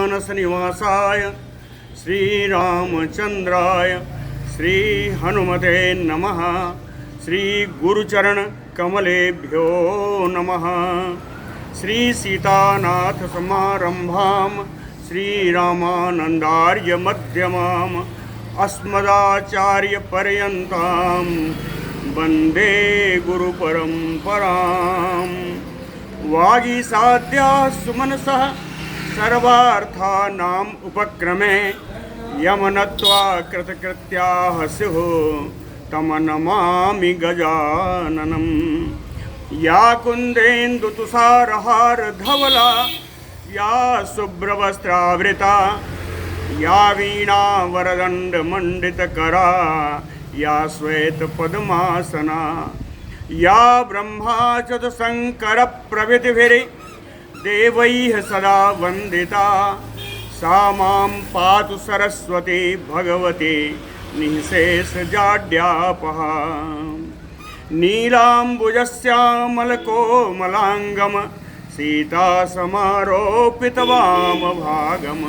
मानस निवासाय श्रीरामचंद्राय श्री हनुमते नमः। श्री गुरुचरण कमलेभ्यो नमः। श्री सीतानाथ समारंभां श्रीरामानंदार्य मध्यमाम् अस्मदाचार्य पर्यन्तां वंदे गुरुपरंपरां। वागीसाद्याः सुमनसः सर्वार्थानाम् उपक्रमे यमनत्वा कृतकृत्याः स्युः तं नमामि गजाननम्। या कुन्देन्दुतुषारहारधवला या शुभ्रवस्त्रावृता या वीणावरदण्डमण्डितकरा या श्वेतपद्मासना या ब्रह्माच्युतशङ्करप्रभृतिभिर्देवैः सदा वन्दिता सा मां पातु सरस्वती भगवती निःशेषजाड्यापहा। नीलाम्बुजश्यामलकोमलाङ्गं सीतासमारोपितवामभागम्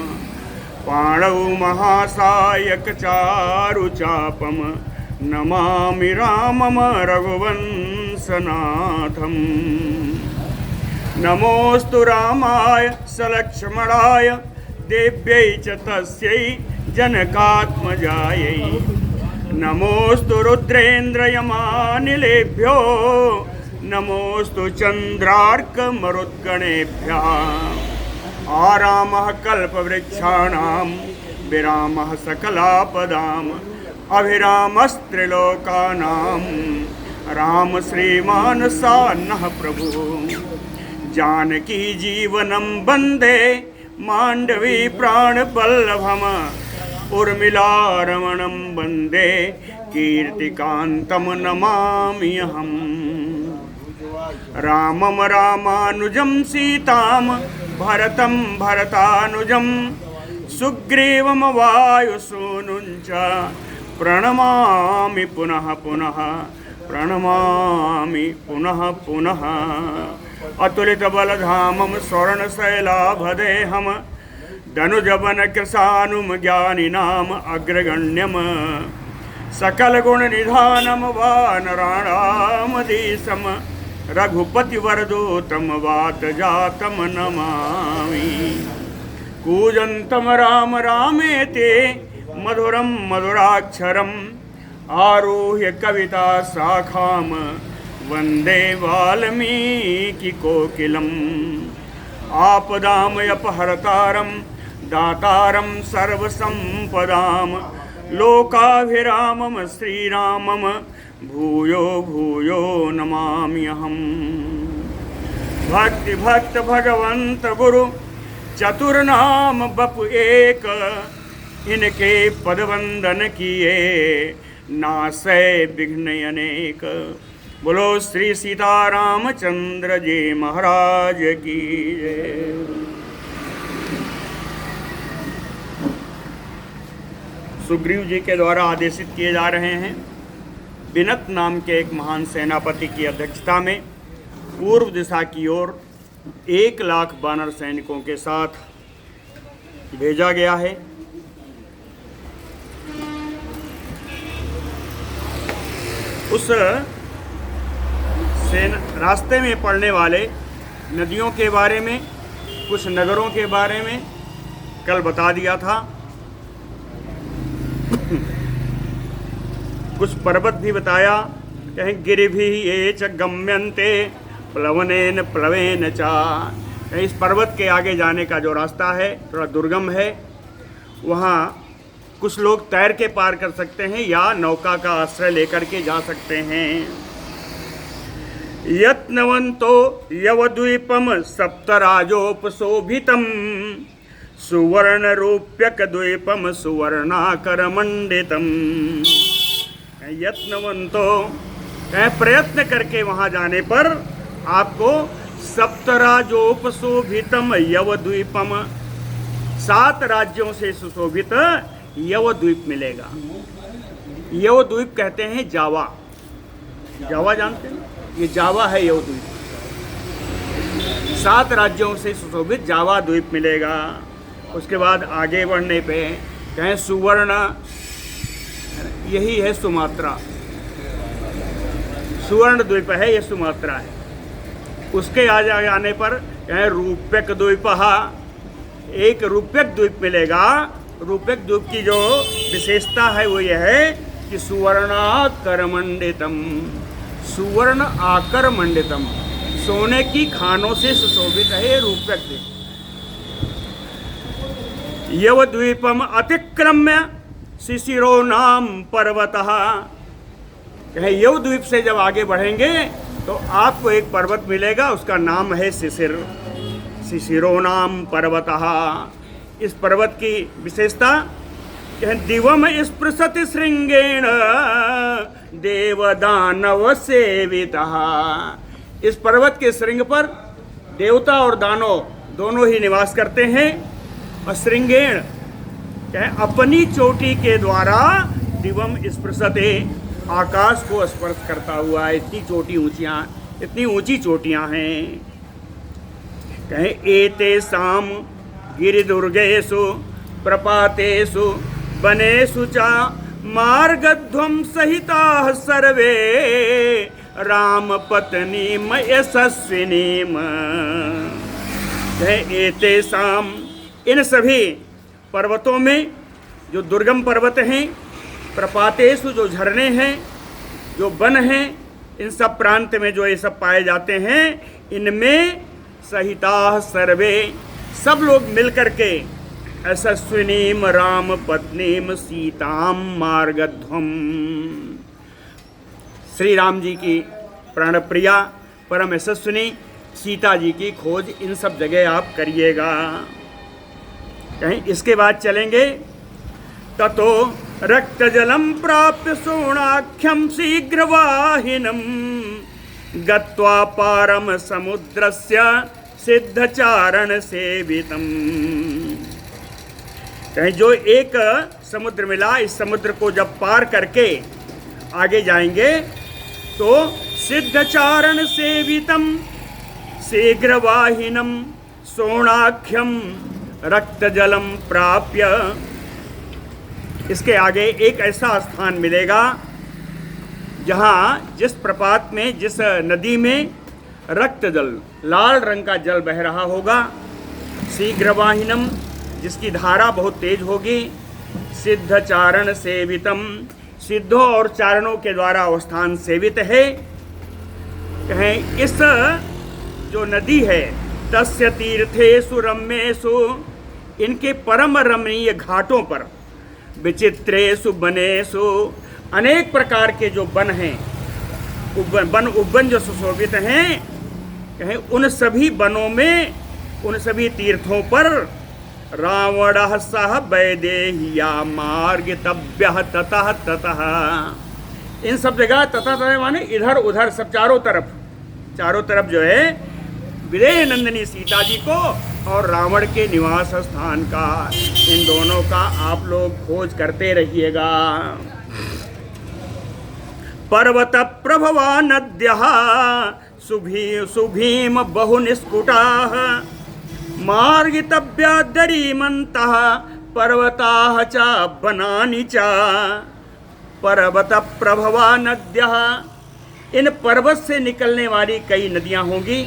पाणौ महासायकचारुचापं नमामि रामं रघुवंशनाथम्। नमोऽस्तु रामाय सलक्ष्मणाय देव्यै च तस्यै जनकात्मजायै। नमोऽस्तु रुद्रेन्द्रयमानिलेभ्यो नमोऽस्तु चन्द्रार्कमरुद्गणेभ्यः। आरामः कल्पवृक्षाणां विरामः सकलापदाम् अभिरामस्त्रिलोकानां राम श्रीमान् सान्नः प्रभुः। जानकी जीवनं वन्दे माण्डवी प्राणपल्लभम् उर्मिलारमणं वन्दे कीर्तिकान्तं नमामि अहम्। रामं रामानुजं सीतां भरतं भरतानुजं सुग्रीवं वायुसूनुं च प्रणमामि पुनः पुनः प्रणमामि पुनः पुनः। अतुलितबलधामं स्वर्णशैलाभदेहं धनुजवनकृशानुं ज्ञानिनाम् अग्रगण्यं सकलगुणनिधानं वानराणामधीशं रघुपतिवरदूतं वातजातं नमामि। कूजन्तं राम रामेति मधुरं मधुराक्षरम् आरुह्य कविता शाखां वन्दे वाल्मीकिकोकिलम्। आपदामयपहर्तारं दातारं सर्वसम्पदां लोकाभिरामं श्रीरामं भूयो भूयो नमामि अहम्। भक्ति भक्त भगवंत गुरु चतुर्नाम बपु एक इनके पदवंदन किए नासै विघ्न अनेक। बोलो श्री सीतारामचंद्र जी महाराज की जय। सुग्रीव जी के द्वारा आदेशित किए जा रहे हैं। विनत नाम के एक महान सेनापति की अध्यक्षता में पूर्व दिशा की ओर 1,00,000 वानर सैनिकों के साथ भेजा गया है। उस रास्ते में पड़ने वाले नदियों के बारे में, कुछ नगरों के बारे में कल बता दिया था। कुछ पर्वत भी बताया, कहीं गिरिभिः ये च गम्यन्ते प्लवनेन प्लवेन चा। कहीं इस पर्वत के आगे जाने का जो रास्ता है थोड़ा दुर्गम है, वहाँ कुछ लोग तैर के पार कर सकते हैं या नौका का आश्रय लेकर के जा सकते हैं। यत्नवन्तो यवद्वीपम सप्तराजोपशोभितम सुवर्णरूप्यकद्वीपम सुवर्णाकरमण्डितम। यत्नवन्तो प्रयत्न करके वहाँ जाने पर आपको सप्तराजोपशोभितम यवद्वीपम 7 राज्यों से सुशोभित यवद्वीप मिलेगा। यवद्वीप कहते हैं जावा। जावा जानते हैं? ये जावा है यवद्वीप। 7 राज्यों से सुशोभित जावा द्वीप मिलेगा। उसके बाद आगे बढ़ने पे कहें सुवर्ण, यही है सुमात्रा, सुवर्ण द्वीप है, ये सुमात्रा है। उसके आगे आने पर कहें रूप्यक द्वीपहा, एक रूप्यक द्वीप मिलेगा। रूप्यक द्वीप की जो विशेषता है वो यह है कि सुवर्णाकरमंडितम, सुवर्ण आकरमंडितम, सोने की खानों से सुशोभित है ये रूप्यक द्वीप। यवद्वीपम अतिक्रम्य शिशिरो नाम पर्वतः, यव द्वीप से जब आगे बढ़ेंगे तो आपको एक पर्वत मिलेगा, उसका नाम है शिशिर, शिशिरो नाम पर्वतः। इस पर्वत की विशेषता दिवम स्पृशति श्रृंगेण देवदानव सेवितः। इस पर्वत के श्रृंग पर देवता और दानव दोनों ही निवास करते हैं। और श्रृंगेण अपनी चोटी के द्वारा दिवम स्पृशते, आकाश को स्पर्श करता हुआ, इतनी चोटी ऊंचियां, इतनी ऊंची चोटियां हैं। कहें एतेषाम गिरिदुर्गेषु प्रपातेषु वनेषु च मार्गध्वं सहिताः सर्वे रामपत्नीम यशस्विनीम। एतेषाम, इन सभी पर्वतों में जो दुर्गम पर्वत हैं, प्रपातेषु जो झरने हैं, जो वन हैं, इन सब प्रांत में जो ये सब पाए जाते हैं, इनमें सहिता सर्वे, सब लोग मिलकर के यशस्विनीम राम पत्नीम सीताम मार्गध्वम, श्री राम जी की प्राणप्रिया परम यशस्विनी सीता जी की खोज इन सब जगह आप करिएगा। कहीं इसके बाद चलेंगे, ततो रक्तजलम प्राप्य सोणाख्यम शीघ्रवाहिनम गत्वा पारम समुद्रस्य सिद्धचारण सेवितम। कहीं जो एक समुद्र मिला, इस समुद्र को जब पार करके आगे जाएंगे तो सिद्धचारण सेवितम शीघ्रवाहिनम सोणाख्यम रक्तजलम प्राप्य। इसके आगे एक ऐसा स्थान मिलेगा जहाँ जिस प्रपात में, जिस नदी में रक्त जल, लाल रंग का जल बह रहा होगा, शीघ्रवाहिनम, जिसकी धारा बहुत तेज होगी, सिद्ध चारण सेवितम, सिद्धों और चारणों के द्वारा वो स्थान सेवित है। कहें इस जो नदी है, तस्य तीर्थेषु रम्येषु, इनके परम रमणीय घाटों पर, विचित्रेषु वनेषु, अनेक प्रकार के जो वन हैं, वन उपवन जो सुशोभित हैं, कहें उन सभी वनों में, उन सभी तीर्थों पर रावणः सह वैदेह्या मार्गितव्यः ततः ततः। इन सब जगह ततः ततः माने इधर उधर सब चारों तरफ जो है विदेह नंदिनी सीता जी को और रावण के निवास स्थान का, इन दोनों का आप लोग खोज करते रहिएगा। पर्वत प्रभवा नद्यः सुभीम बहुनिष्कुटाः मार्गितव्या दरीमन्तः पर्वताः च वनानि च। पर्वत प्रभवा नद्यः, इन पर्वत से निकलने वाली कई नदियां होंगी,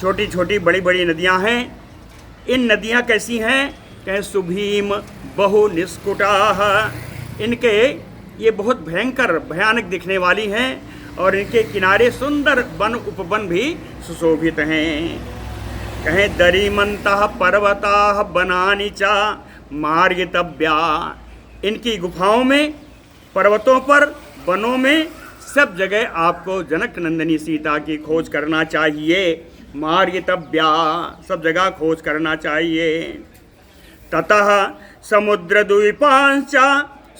छोटी छोटी बड़ी बड़ी नदियां हैं। इन नदियां कैसी हैं? कहें सुभीम बहुनिष्कुटाः, इनके ये बहुत भयंकर भयानक दिखने वाली हैं और इनके किनारे सुंदर वन उपवन भी सुशोभित हैं। कहें दरीमन्तः पर्वताः वनानि च मार्गितव्या, इनकी गुफाओं में, पर्वतों पर, वनों में, सब जगह आपको जनक नंदिनी सीता की खोज करना चाहिए। मार्गितव्या, सब जगह खोज करना चाहिए। ततः समुद्रद्वीपांश्च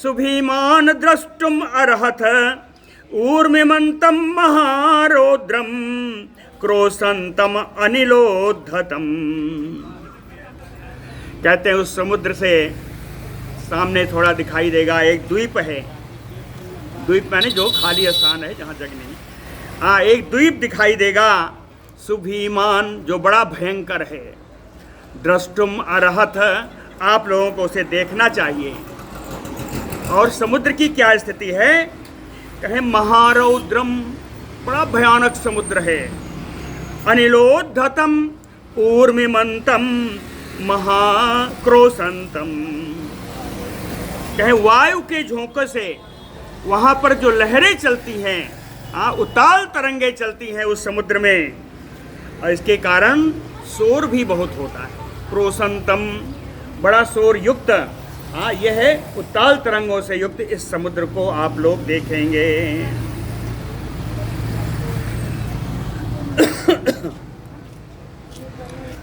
सुभीमान द्रष्टुम अर्हथ ऊर्मिमन्तं महारौद्रम क्रोशंतम अनिलोद्धतम। कहते हैं उस समुद्र से सामने थोड़ा दिखाई देगा एक द्वीप है। द्वीप माने जो खाली स्थान है जहाँ जग नहीं। एक द्वीप दिखाई देगा, सुभीमान, जो बड़ा भयंकर है। द्रष्टुम अर्हत, आप लोगों को उसे देखना चाहिए। और समुद्र की क्या स्थिति है? कहें महारौद्रम, बड़ा भयानक समुद्र है। अनिलोद्धतम ऊर्मिमंतम महाक्रोशंतम, कहें वायु के झोंके से वहाँ पर जो लहरें चलती हैं, उताल तरंगे चलती हैं उस समुद्र में, और इसके कारण शोर भी बहुत होता है। क्रोशंतम, बड़ा शोर युक्त, यह है उताल तरंगों से युक्त इस समुद्र को आप लोग देखेंगे।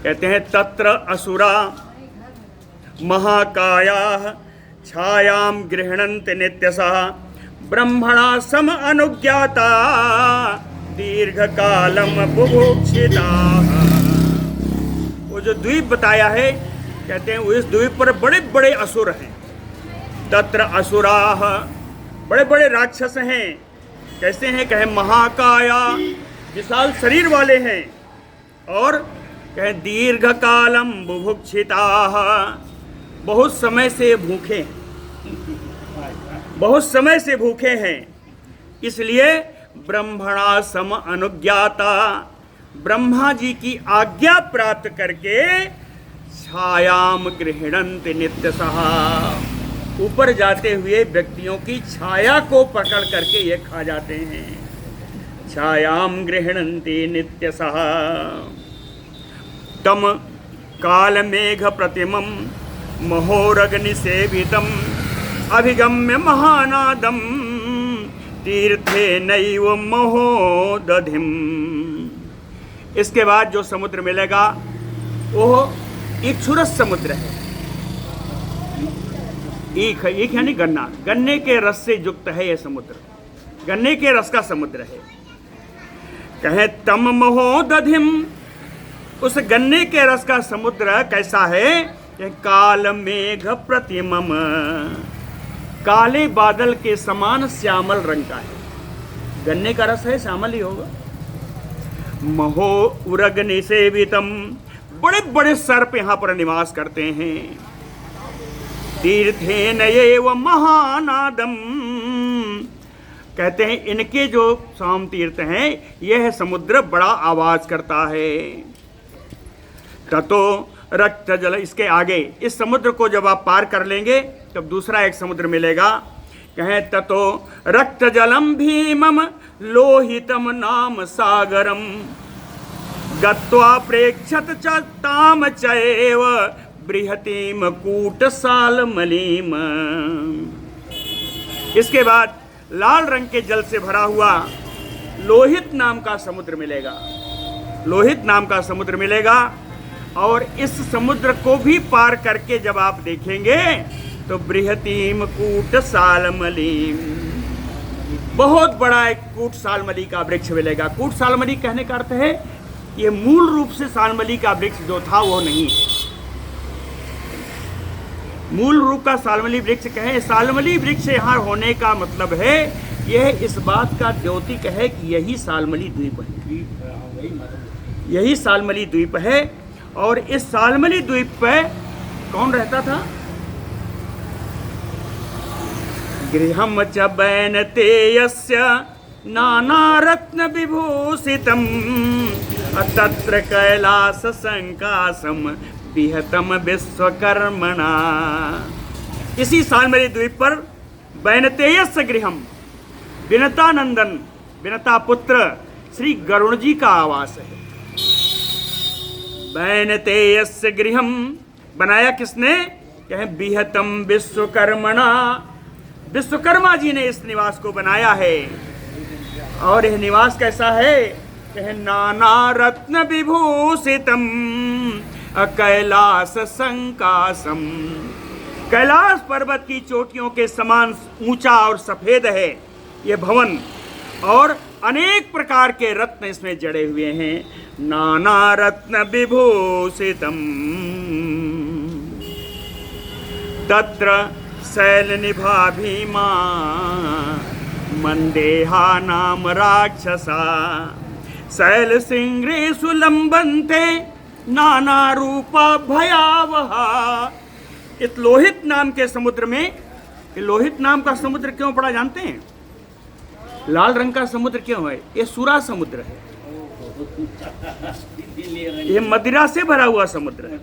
कहते हैं तत्र असुरा महाकाया छायाम गृह्णन्ति नित्यशः ब्रह्मणा सम अनुज्ञाता दीर्घकालम बुभुक्षिता। वो जो द्वीप बताया है, कहते हैं उस द्वीप पर बड़े बड़े असुर हैं। तत्र असुराः, बड़े बड़े राक्षस हैं। कैसे हैं? कहे महाकाया, विशाल शरीर वाले हैं। और कहे दीर्घकालम बुभुक्षिताः, बहुत समय से भूखे हैं, बहुत समय से भूखे हैं। इसलिए ब्रह्मणा सम अनुज्ञाता, ब्रह्मा जी की आज्ञा प्राप्त करके छायाम गृह्णन्ति नित्यशः, ऊपर जाते हुए व्यक्तियों की छाया को पकड़ करके ये खा जाते हैं। छायाम गृह्णन्ति नित्यशः। तम कालमेघ प्रतिमं महोरग्नि सेवितम अभिगम्य महानादम तीर्थे नैव महोदधिम। इसके बाद जो समुद्र मिलेगा वो इक्षुरस समुद्र है। ईख यानी गन्ना, गन्ने के रस से युक्त है यह समुद्र, गन्ने के रस का समुद्र है। कहे तम महोदधिम, उस गन्ने के रस का समुद्र कैसा है? काल मेघ प्रतिमम, काले बादल के समान श्यामल रंग का है। गन्ने का रस है, श्यामल ही होगा। महो उरग्नि सेवितम, बड़े बड़े सर्प यहाँ पर निवास करते हैं। तीर्थेन एव महानादम, कहते हैं इनके जो साम तीर्थ हैं, यह समुद्र बड़ा आवाज करता है। ततो रक्त जल, इसके आगे इस समुद्र को जब आप पार कर लेंगे तब दूसरा एक समुद्र मिलेगा। कहें ततो रक्त जलम भीमम लोहितम नाम सागरम गत्वा प्रेक्षत च ताम चैव बृहतीम कूटसालमलीम। इसके बाद लाल रंग के जल से भरा हुआ लोहित नाम का समुद्र मिलेगा, लोहित नाम का समुद्र मिलेगा। और इस समुद्र को भी पार करके जब आप देखेंगे तो बृहतीम कूट सालमलीम, बहुत बड़ा एक कूट सालमली का वृक्ष मिलेगा। कूट सालमली कहने का अर्थ है ये मूल रूप से सालमली का वृक्ष जो था वो नहीं, मूल रूप का सालमली वृक्ष कहे। सालमली वृक्ष यहाँ होने का मतलब है यह इस बात का द्योतिक है कि यही सालमली द्वीप है, यही सालमली द्वीप है। और इस सालमली द्वीप पे कौन रहता था? गृहम च बैनतेयस्य नाना रत्न विभूषितम तत्र कैलास संकासम विहतम विश्वकर्मणा। इसी सालमली द्वीप पर बैनतेयस्य गृहम, विनता नंदन, विनता पुत्र श्री गरुण जी का आवास है। बैनतेयस्य गृहम बनाया किसने? कहे विहतम विश्वकर्मणा, विश्वकर्मा जी ने इस निवास को बनाया है। और यह निवास कैसा है? कहे नाना रत्न विभूषितम कैलास संकासम, कैलाश पर्वत की चोटियों के समान ऊंचा और सफेद है ये भवन, और अनेक प्रकार के रत्न इसमें जड़े हुए हैं। नाना रत्न विभूषितम तत्र शैल निभा भीमा मंदेहा नाम राक्षसा शैल सिंग्रेषु लंबन्ते नाना रूप भयावह। इस लोहित नाम के समुद्र में, ये लोहित नाम का समुद्र क्यों पड़ा जानते हैं? लाल रंग का समुद्र क्यों है? ये सूरा समुद्र है, ये मदिरा से भरा हुआ समुद्र है।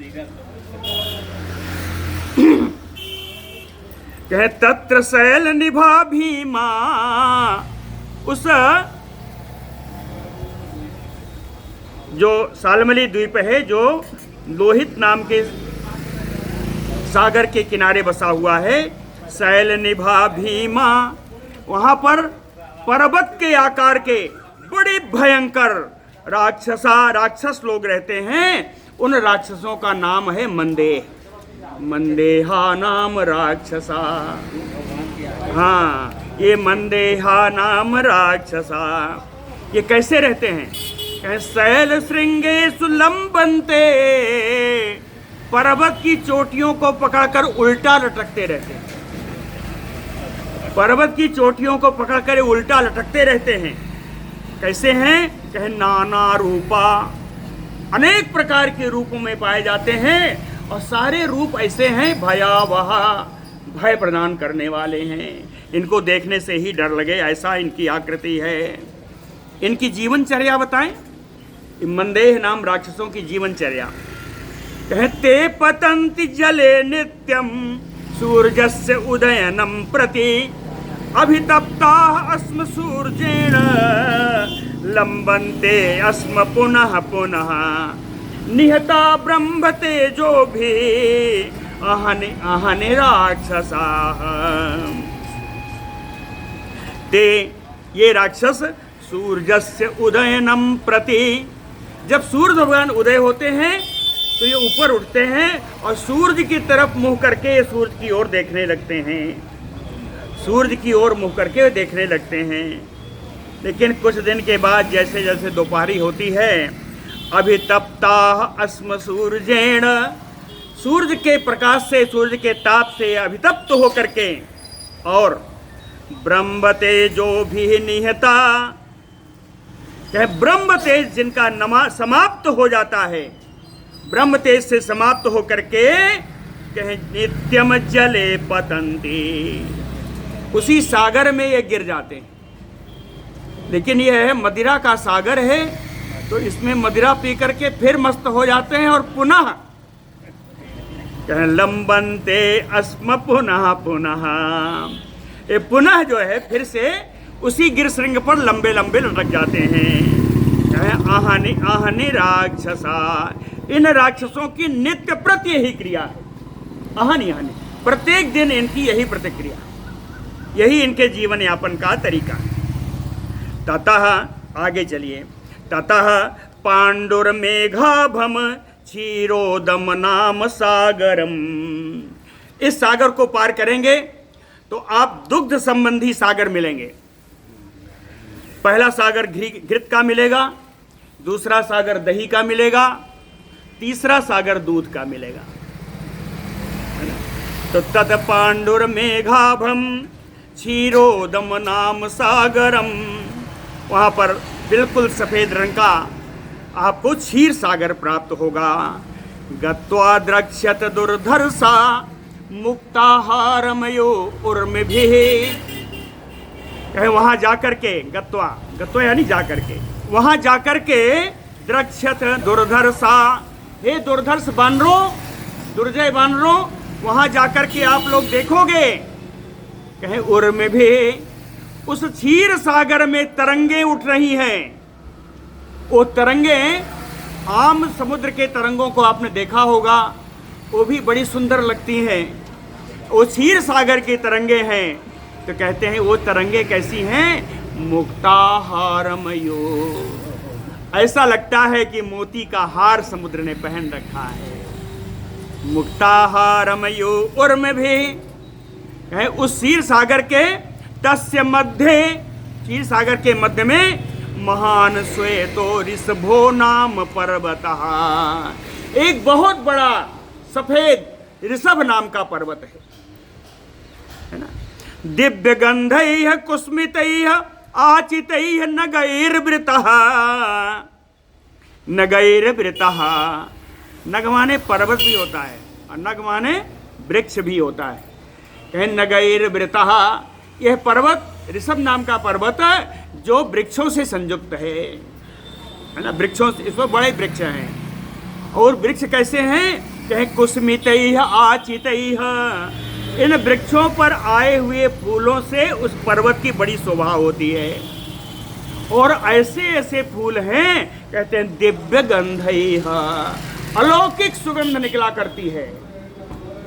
कहे तत्र शैल निभा भीमा, उस जो सालमली द्वीप है, जो लोहित नाम के सागर के किनारे बसा हुआ है, शैल निभा भीमा, वहां पर पर्वत के आकार के बड़े भयंकर राक्षस लोग रहते हैं। उन राक्षसों का नाम है मंदेह। मंदेहा नाम राक्षसा। हाँ, ये मंदेहा नाम राक्षसा। ये कैसे रहते हैं? शैल श्रृंगे सुलंबनते, पर्वत की चोटियों को पकड़कर उल्टा लटकते रहते हैं। पर्वत की चोटियों को पकड़कर उल्टा लटकते रहते हैं। कैसे हैं? कहे नाना रूपा, अनेक प्रकार के रूपों में पाए जाते हैं, और सारे रूप ऐसे हैं भयावह, भय प्रदान करने वाले हैं। इनको देखने से ही डर लगे, ऐसा इनकी आकृति है। इनकी जीवनचर्या बताएं, मंदेह नाम राक्षसों की जीवनचर्या। कहते पतंति जले नित्यम सूर्यस्य उदयनम प्रति, अभितप्ता अस्म सूर्येण लंबन्ते अस्म पुनः पुनः, निहता ब्रह्म तेजो भी अहनि राक्षसाः। ते ये राक्षस सूर्यस्य उदयनम प्रति, जब सूर्य भगवान उदय होते हैं तो ये ऊपर उठते हैं और सूर्य की तरफ मुंह करके सूर्य की ओर देखने लगते हैं, सूर्य की ओर मुंह करके देखने लगते हैं। लेकिन कुछ दिन के बाद जैसे जैसे दोपहरी होती है, अभितप्ता अस्म सूर्येण, सूर्य के प्रकाश से, सूर्य के ताप से अभितप्त होकर के, और ब्रह्म तेजो भी निहता, ब्रह्म तेज जिनका समाप्त हो जाता है, ब्रह्म तेज से समाप्त होकर के कहे नित्यम जले पतंती, उसी सागर में ये गिर जाते हैं। लेकिन यह है मदिरा का सागर है, तो इसमें मदिरा पी करके फिर मस्त हो जाते हैं, और पुनः कहे लंबनते अस्म पुनः पुनः, ये पुनः जो है फिर से उसी गिरशृंग पर लंबे लंबे लटक जाते हैं। कहे आहनि आहनि राक्षसा, इन राक्षसों की नित्य प्रति यही क्रिया है। आहनि आहनि, प्रत्येक दिन इनकी यही प्रतिक्रिया, यही इनके जीवन यापन का तरीका है। ततः आगे चलिए, ततः पांडुर्मेघाभम क्षीरोदम नाम सागरम, इस सागर को पार करेंगे तो आप दुग्ध संबंधी सागर मिलेंगे। पहला सागर घृत का मिलेगा, दूसरा सागर दही का मिलेगा, तीसरा सागर दूध का मिलेगा। तो तत पांडुर्मेघाभम क्षीरोदम नाम सागरम, वहां पर बिल्कुल सफेद रंग का आपको क्षीर सागर प्राप्त होगा। गत्वा द्रक्ष्यत दुर्धर्षा मुक्ताहारमयो उर्मिभिः, कहे वहां जाकर के, गत्वा यानी जाकर के, वहां जाकर के द्रक्ष्यत दुर्धर्षा, हे दुर्धर्ष बानरों, दुर्जय बानरों, वहां जाकर के आप लोग देखोगे, कहे उर्मिभिः, उस क्षीर सागर में तरंगे उठ रही हैं। वो तरंगे, आम समुद्र के तरंगों को आपने देखा होगा, वो भी बड़ी सुंदर लगती हैं। वो क्षीर सागर की तरंगे हैं, तो कहते हैं वो तरंगे कैसी हैं? मुक्ताहारमयो, ऐसा लगता है कि मोती का हार समुद्र ने पहन रखा है। मुक्ताहारमयो उर्मिभिः, है उस क्षीर सागर के, तस्य मध्य, क्षीर सागर के मध्य में महान श्वेतो ऋषभो नाम पर्वतः, एक बहुत बड़ा सफेद ऋषभ नाम का पर्वत है ना। दिव्य गंधैः कुस्मितैः आचितैः नगैर्वृतः, नग माने पर्वत भी होता है और नग माने वृक्ष भी होता है। कहें नगैर वृतः, यह पर्वत ऋषभ नाम का पर्वत है जो वृक्षों से संयुक्त है ना, वृक्षों से, इसमें बड़े वृक्ष हैं। और वृक्ष कैसे हैं? कहें कुसुमितैः आचितैः, इन वृक्षों पर आए हुए फूलों से उस पर्वत की बड़ी शोभा होती है। और ऐसे ऐसे फूल हैं, कहते हैं दिव्य गंधैः, अलौकिक सुगंध निकला करती है,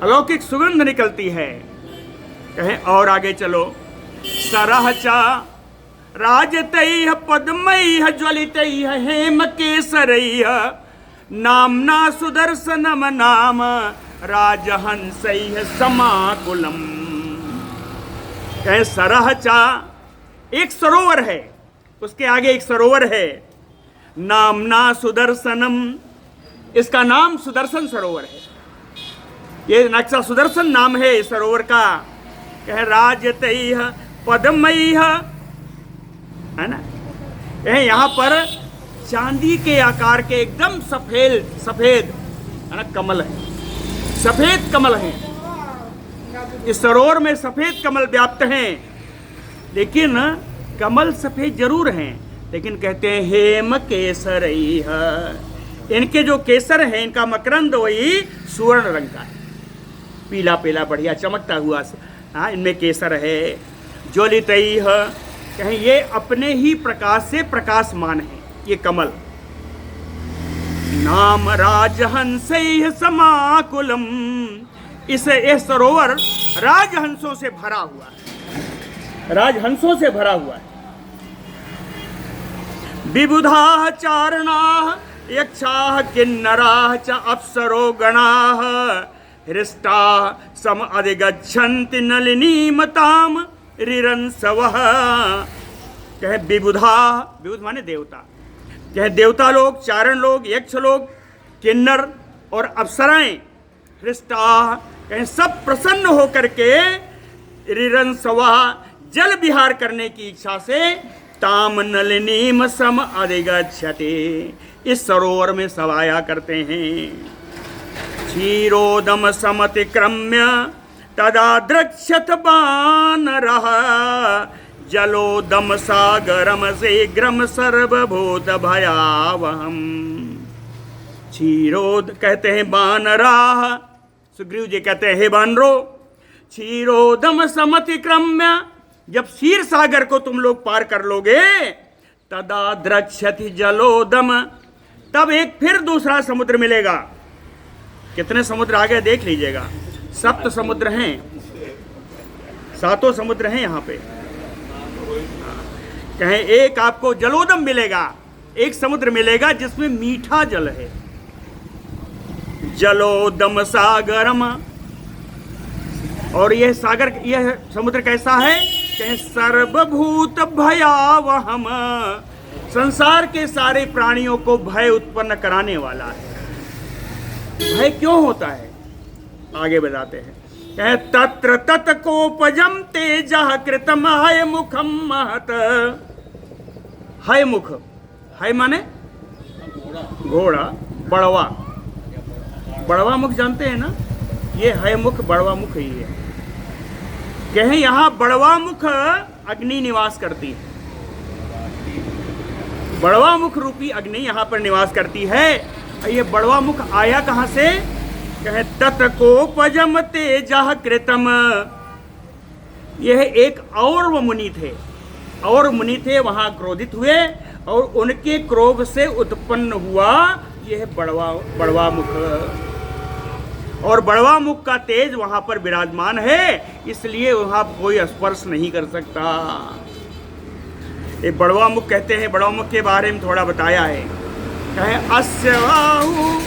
अलौकिक सुगंध निकलती है। कहें और आगे चलो, सरहचा राजतैः पद्मैः ज्वलितैः हेम केसरैः नाम्ना सुदर्शनम नाम राजहंसैः समाकुलम। कहें सरहचा, एक सरोवर है, उसके आगे एक सरोवर है, नामना सुदर्शनम, इसका नाम सुदर्शन सरोवर है। ये नक्शा सुदर्शन नाम है इस सरोवर का। कह राजतैः पद्मैः, है ना, यहाँ पर चांदी के आकार के एकदम सफेद सफेद, है ना, कमल है, सफेद कमल है। इस सरोवर में सफेद कमल व्याप्त हैं, लेकिन कमल सफेद जरूर हैं, लेकिन कहते हैं हेम केसरैः, इनके जो केसर हैं, इनका मकरंद वही सुवर्ण रंग का है, पीला पीला बढ़िया चमकता हुआ, हाँ, इनमें केसर है। ज्वलितैः, कहें ये अपने ही प्रकाश से प्रकाशमान है ये कमल। नाम राजहंसैः समाकुलम, इस सरोवर राजहंसों से भरा हुआ है, राजहंसों से भरा हुआ है। विबुधाः चारणाः यक्षाः किन्नराः च अप्सरो गणाः हृष्टाः सम अधिगच्छन्ति नलिनीमताम् रिरंसवः। कहे विबुधा, विबुध माने देवता, कहे देवता लोग, चारण लोग, यक्ष लोग, किन्नर और अप्सराएं, हृष्टाः, कहे सब प्रसन्न होकर के रिरंसवः, जल विहार करने की इच्छा से ताम नलिनीम सम अधिगच्छति, इस सरोवर में सब आया करते हैं। क्षीरोदम समतिक्रम्य तदा द्रक्ष्यत बानरः जलोदम सागरम शीघ्रम सर्वभूत भयावहम। क्षीरोद कहते हैं बानराः, सुग्रीव जी कहते हैं हे बानरो, क्षीरोदम समतिक्रम्य, जब क्षीर सागर को तुम लोग पार कर लोगे, तदा द्रक्ष्यति जलोदम, तब एक फिर दूसरा समुद्र मिलेगा। कितने समुद्र आगे देख लीजिएगा, सप्त समुद्र हैं, सातों समुद्र हैं यहाँ पे। कहें एक आपको जलोदम मिलेगा, एक समुद्र मिलेगा जिसमें मीठा जल है, जलोदम सागरम। और यह सागर, यह समुद्र कैसा है? कहें सर्वभूत भयावहम, संसार के सारे प्राणियों को भय उत्पन्न कराने वाला है। भय क्यों होता है? आगे बताते हैं। कहे तत्र तत कोपजम तेजः कृतम हय मुखम महत। हय मुख, हय माने घोड़ा, बड़वा, बड़वा मुख जानते हैं ना, ये हय मुख बड़वा मुख ही है। कहें यहाँ बड़वा मुख अग्नि निवास करती है, बड़वा मुख रूपी अग्नि यहाँ पर निवास करती है। ये बड़वा मुख आया कहाँ से? कहे तत्कोपजम तेजः कृतम, यह एक और मुनि थे, और मुनि थे वहाँ क्रोधित हुए और उनके क्रोध से उत्पन्न हुआ यह बड़वा मुख। और बड़वा मुख का तेज वहाँ पर विराजमान है, इसलिए वहाँ कोई स्पर्श नहीं कर सकता। ये बड़वा मुख कहते हैं, बड़वा मुख के बारे में थोड़ा बताया है। कहे अस्य बाहु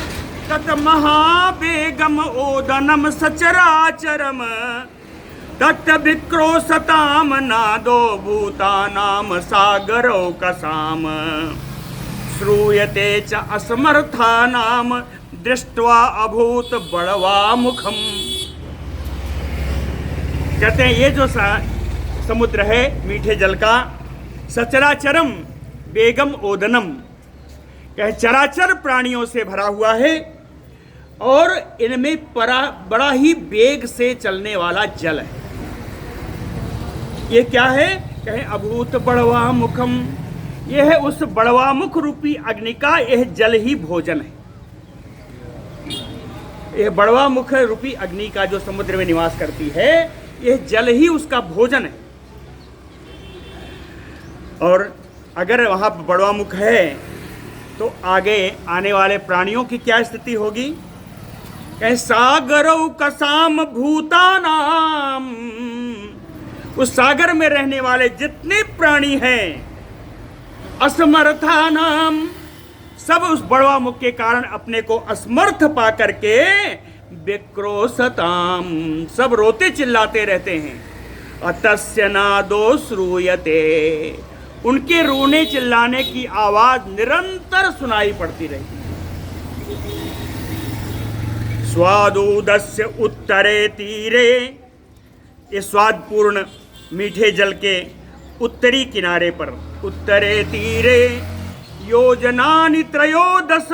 तत महावेगम ओदनम सचराचरम तत् विक्रोशताम नादो भूतानाम सागरो कसाम श्रूयते च असमर्थानाम दृष्ट्वा अभूत बड़वा मुखम। कहते हैं ये जो समुद्र है मीठे जल का, सचराचरम वेगम ओदनम, कहे चराचर प्राणियों से भरा हुआ है और इनमें बड़ा ही वेग से चलने वाला जल है। ये क्या है? कहें अभूत बड़वा मुखम, यह है उस बड़वा मुख रूपी अग्नि का यह जल ही भोजन है। यह बड़वा मुख रूपी अग्नि का जो समुद्र में निवास करती है, यह जल ही उसका भोजन है। और अगर वहां बड़वा मुख है तो आगे आने वाले प्राणियों की क्या स्थिति होगी? कहें सागरौ कसाम भूतानाम, उस सागर में रहने वाले जितने प्राणी हैं, असमर्थानाम, सब उस बड़वा मुख के कारण अपने को असमर्थ पा करके विक्रोशताम, सब रोते चिल्लाते रहते हैं। अतस्य नादो श्रूयते, उनके रोने चिल्लाने की आवाज निरंतर सुनाई पड़ती रहती है। स्वादुदस्य उत्तरे तीरे, ये स्वादपूर्ण मीठे जल के उत्तरी किनारे पर, उत्तरे तीरे योजनानि त्रयोदश,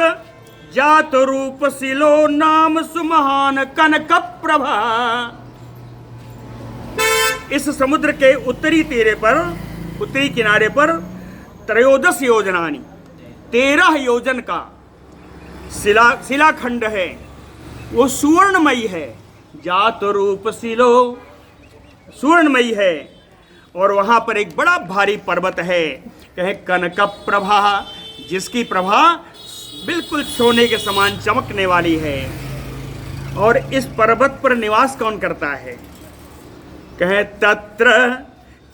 जात रूप शिलो नाम सुमहान कनक प्रभा। इस समुद्र के उत्तरी तीरे पर, उत्तरी किनारे पर त्रयोदश योजनानि, 13 योजन का शिलाखंड है, वो सुवर्णमयी है। जात रूप शिलो, सुवर्णमयी है। और वहां पर एक बड़ा भारी पर्वत है, कहे कनक प्रभा, जिसकी प्रभा बिल्कुल सोने के समान चमकने वाली है। और इस पर्वत पर निवास कौन करता है? कहे तत्र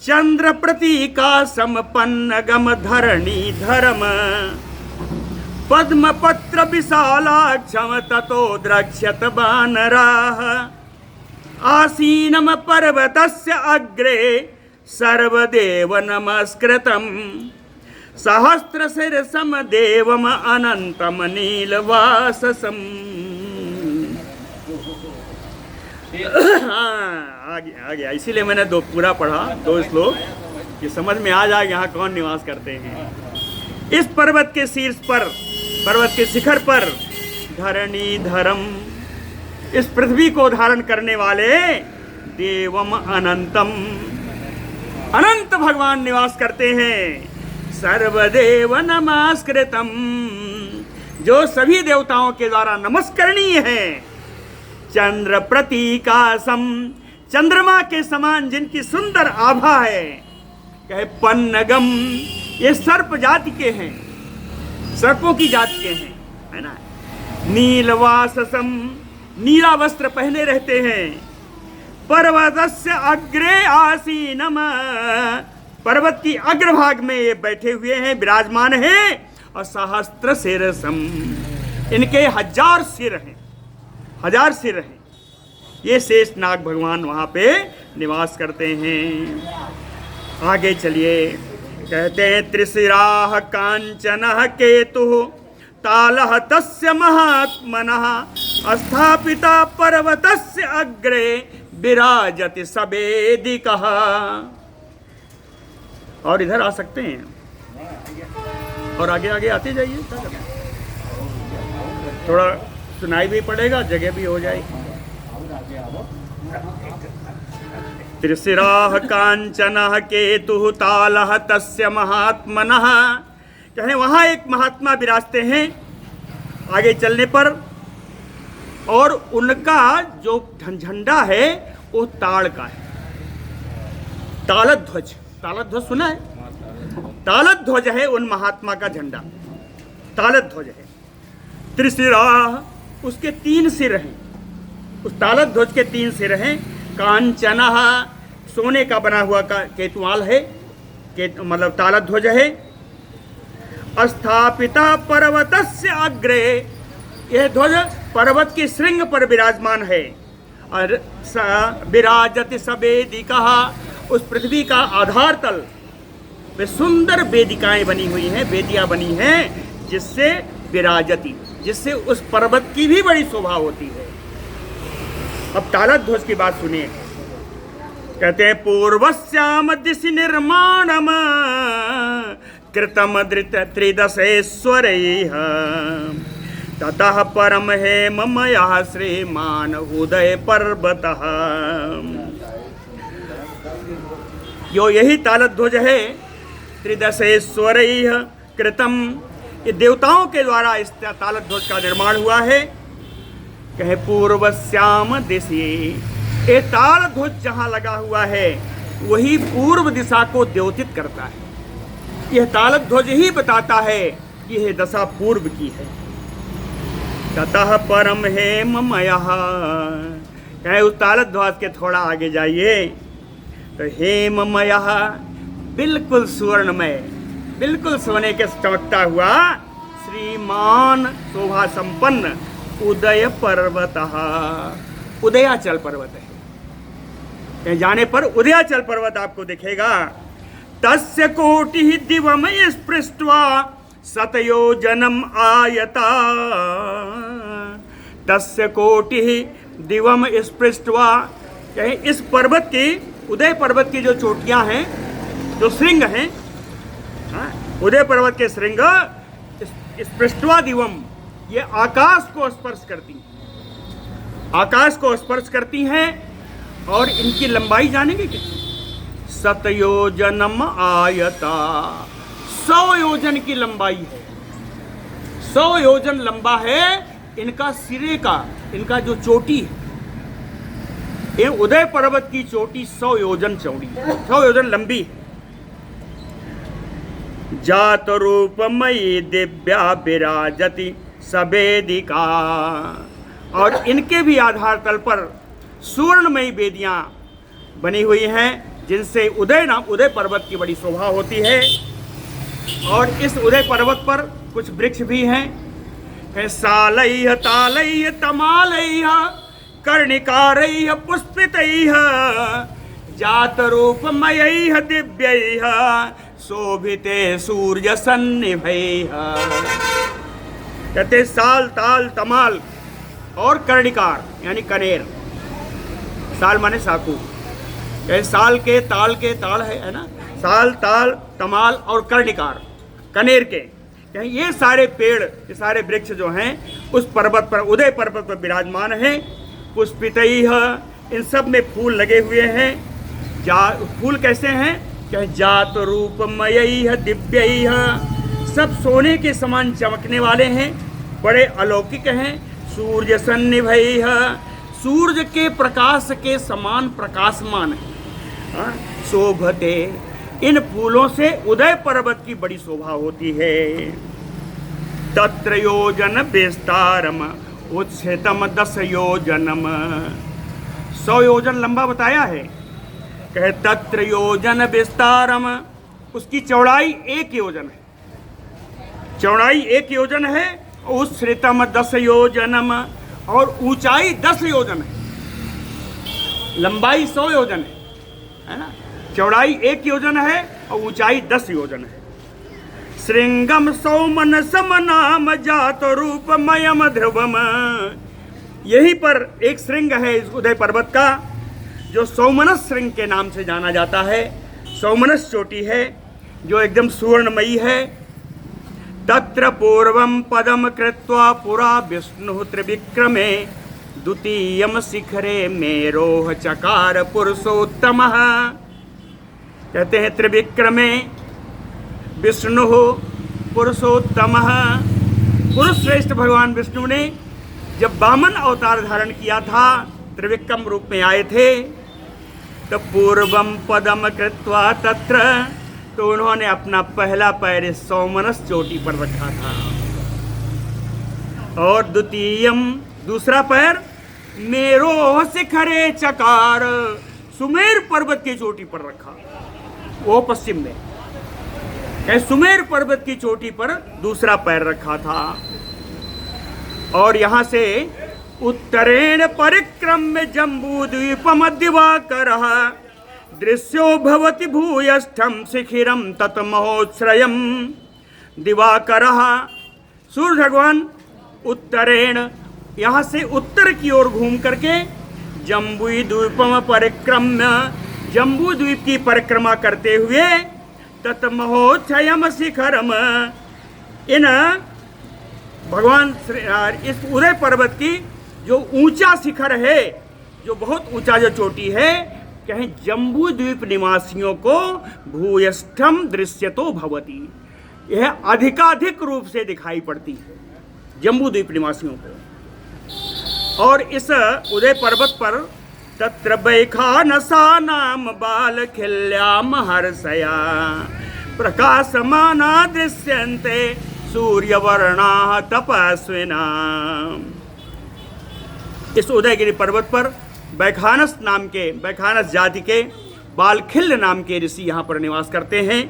चंद्र प्रतीका समपन्न गम धरणी धर्म, पद्म पत्र विशालाक्षम ततो द्रक्ष्यत वानराः, आसीनम पर्वतस्य अग्रे सर्वदेव नमस्कृतं, सहस्रशिरसम देवम अनंतम नीलवाससम। आ गया, इसीलिए मैंने पूरा पढ़ा, 2 श्लोक, कि समझ में आ जाए यहाँ कौन निवास करते हैं। इस पर्वत के शीर्ष पर, पर्वत के शिखर पर धरणी धरम, इस पृथ्वी को धारण करने वाले देवम अनंतम, अनंत भगवान निवास करते हैं। सर्वदेव नमस्कृतम, जो सभी देवताओं के द्वारा नमस्करणीय है। चंद्र प्रतीकासम, चंद्रमा के समान जिनकी सुंदर आभा है। कहे पन्नगम, ये सर्प जाति के हैं, सर्पों की जाति के हैं, है ना। नीलवाससम, नीला वस्त्र पहने रहते हैं। पर्वतस्य अग्रे आसीनम, पर्वत की अग्रभाग में ये बैठे हुए हैं, विराजमान हैं। और सहस्त्र शिरसम, इनके 1000 सिर हैं, 1000 सिर हैं। ये शेष नाग भगवान वहां पे निवास करते हैं। आगे चलिए, कहते हैं त्रिशिराः कांचनः केतुः तालः तस्य महात्मनः, स्थापिता पर्वतस्य अग्रे विराजति सवेदिकः। और इधर आ सकते हैं, और आगे आगे आते जाइए, थोड़ा सुनाई भी पड़ेगा, जगह भी हो जाएगी। त्रिशिराः कांचनः केतुः तालः तस्य महात्मनः, कहें वहां एक महात्मा विराजते हैं आगे चलने पर। और उनका जो झंडा है वो ताड़ का है, तालध्वज। तालध्वज सुना है? तालध्वज है उन महात्मा का झंडा, तालध्वज है। त्रिशिराः, उसके 3 सिर हैं, उस तालध्वज के 3 सिर हैं। कांचनः, सोने का बना हुआ का केतुआल है, मतलब तालध्वज है। स्थापिता पर्वतस्य अग्रे, यह ध्वज पर्वत की श्रृंग पर विराजमान है। और विराजति सवेदिकः, उस पृथ्वी का आधार तल में सुंदर वेदिकाएं बनी हुई हैं, वेदियां बनी हैं, जिससे विराजति, जिससे उस पर्वत की भी बड़ी शोभा होती है। अब तालध्वज की बात सुनिए। कहते हैं पूर्वस्याम दिशि निर्माणम कृतम त्रिदशेश्वरैः ततः परम हेम मयः श्रीमान उदय पर्वतः। यो यही तालध्वज है त्रिदशेश्वरैः कृतम, ये देवताओं के द्वारा इस तालध्वज का निर्माण हुआ है। कहे पूर्वश्याम दिशि, ये तालध्वज जहाँ लगा हुआ है वही पूर्व दिशा को द्योतित करता है। यह तालध्वज ही बताता है कि यह दशा पूर्व की है। ततः परम हेम मयः, कहे उस तालध्वज के थोड़ा आगे जाइए तो हेममयः, बिल्कुल सुवर्णमय, बिल्कुल सोने के चमकता हुआ श्रीमान शोभा संपन्न उदय पर्वतः, उदयाचल पर्वत है। कहीं जाने पर उदयाचल पर्वत आपको दिखेगा। तस्य कोटिः दिवम स्पृष्ट्वा शतयोजनम आयता, तस्य कोटिः दिवम स्पृष्ट्वा, कहीं इस पर्वत की, उदय पर्वत की जो चोटियां हैं, जो श्रृंग हैं, उदय पर्वत के श्रृंग स्पृष्ट्वा दिवम, ये आकाश को स्पर्श करती हैं, आकाश को स्पर्श करती हैं। और इनकी लंबाई जानेंगे कितनी? शतयोजनम आयता, 100 योजन की लंबाई है, 100 योजन लंबा है इनका सिरे का, इनका जो चोटी है। ये उदय पर्वत की चोटी 100 योजन चौड़ी है, 100 योजन लंबी है। जात रूपमयी दिव्या विराजति सवेदिका, और इनके भी आधार तल पर सुवर्णमयी वेदियां बनी हुई हैं, जिनसे उदय पर्वत की बड़ी शोभा होती है। और इस उदय पर्वत पर कुछ वृक्ष भी हैं, सालैः तालैः तमालैः कर्णिकारैः पुष्पितैः जात रूपमयैः दिव्यैः शोभिते सूर्य सन्निभैः। कहते साल, ताल, तमाल और कर्णिकार यानी कनेर, साल माने साकू, साल के ताल है ना, साल, ताल, तमाल और कर्णिकार कनेर के, ये सारे पेड़, ये सारे वृक्ष जो हैं उस पर्वत पर, उदय पर्वत पर विराजमान हैं। पुष्पितैः, इन सब में फूल लगे हुए हैं। फूल कैसे हैं? क्या जात रूपमयैः दिव्यैः, सब सोने के समान चमकने वाले हैं, बड़े अलौकिक हैं। सूर्य सन्निभैः, सूर्य के प्रकाश के समान प्रकाशमान है। शोभते, इन फूलों से उदय पर्वत की बड़ी शोभा होती है। तत्र योजन विस्तारम उच्छितम 10 योजनम, 100 योजन लंबा बताया है। कहे तत्र योजन विस्तारम, उसकी चौड़ाई 1 योजन है, चौड़ाई 1 योजन है। उच्छ्रितम 10 योजनम, और ऊंचाई 10 योजन है। लंबाई 100 योजन है ना, चौड़ाई 1 योजन है और ऊंचाई 10 योजन है। श्रृंगम सौमन समनाम जात रूपमयम ध्रुवम, यहीं पर एक श्रृंग है इस उदय पर्वत का, जो सौमनस श्रृंग के नाम से जाना जाता है। सौमनस चोटी है जो एकदम सुवर्णमयी है। तत्र पूर्वम पदम कृत्वा पुरा विष्णु त्रिविक्रमे द्वितीयम शिखरे मेरोह चकार पुरुषोत्तमः। कहते हैं त्रिविक्रमे विष्णु पुरुषोत्तमः, पुरुष श्रेष्ठ भगवान विष्णु ने जब वामन अवतार धारण किया था, त्रिविक्रम रूप में आए थे, तो पूर्वम पदम कृत्वा तत्र, तो उन्होंने अपना पहला पैर इस सौमनस चोटी पर रखा था, और द्वितीयम, दूसरा पैर मेरोह शिखरे चकार, सुमेर पर्वत की चोटी पर रखा, वो पश्चिम में, सुमेर पर्वत की चोटी पर दूसरा पैर रखा था। और यहाँ से उत्तरेण परिक्रम्य जम्बूद्वीपम दिवाकरः दृश्यो भवति भूयस्थम शिखिरम तत्महोश्रयम। दिवाकरः, सूर्य भगवान उत्तरेण, यहाँ से उत्तर की ओर घूम करके जम्बू द्वीपम परिक्रम्य, जम्बू द्वीप की परिक्रमा करते हुए तत्महोच्छयम शिखरम, इन भगवान इस उदय पर्वत की जो ऊंचा शिखर है, जो बहुत ऊंचा जो चोटी है, कहें जम्बू द्वीप निवासियों को भूयष्ठम दृश्यतो भवति, यह अधिकाधिक रूप से दिखाई पड़ती है जम्बू द्वीप निवासियों को। और इस उदय पर्वत पर तत्र बैखानसा नाम बाल खिल्याम हर्षया प्रकाशमाना दृश्यन्ते सूर्यवर्णा तपस्विना। इस उदयगिरी पर्वत पर बैखानस जाति के बालखिल्य नाम के ऋषि यहाँ पर निवास करते हैं।